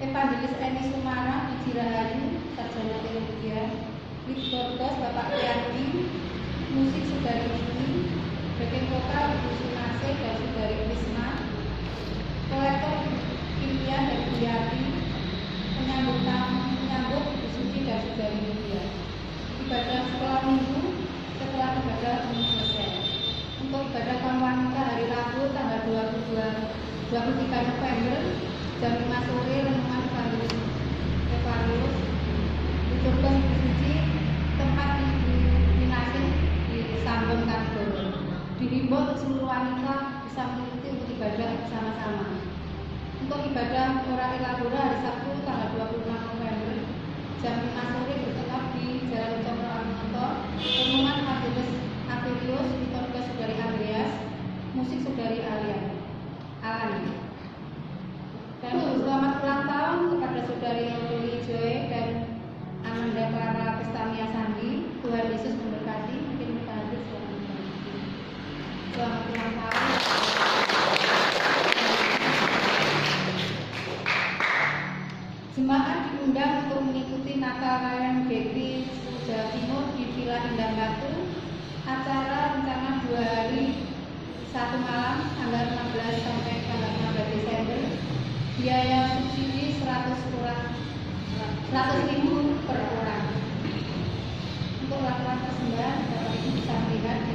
Evangelis Eni Sumara, Biji Rahayu, Sarjana Teologi, Litbortos Bapak Prianti, musik Saudari Niki, backing vokal Ibu Sunase dan Saudari Krisna, kolektor Kimia dan Buyati, penyambut Ibu Suci dan Saudari Nikia. Ibadah sekolah minggu setelah ibadah umum selesai. Untuk ibadah kaum wanita hari Rabu tanggal 23 November jam 5 sore, renungan Evangelis liturgi Ibu Suci, tempat dinasin di Sambung Kantor. Dihimbau untuk seluruh wanita bisa mengikuti untuk ibadah bersama-sama. Untuk ibadah Ora Elabora hari Sabtu tanggal 26 November jam 5 sore bertempat di Jalan Cokro Aminoto, renungan Evangelis Atelius, liturgi Saudari Andreas, musik Saudari Alani. Dan selamat ulang tahun kepada Saudari Lili Joy dan Amanda Clara Pestania Sandi. Tuhan Yesus memberkati. Jamaah diundang untuk mengikuti Natal Raya Negeri Jawa Timur di Villa Indah Batu. Acara rencana 2 hari 1 malam tanggal 16 sampai tanggal 15 Desember. Biaya subsidi 100.000 per orang. Untuk laporan persembahan Bapak Ibu bisa melihat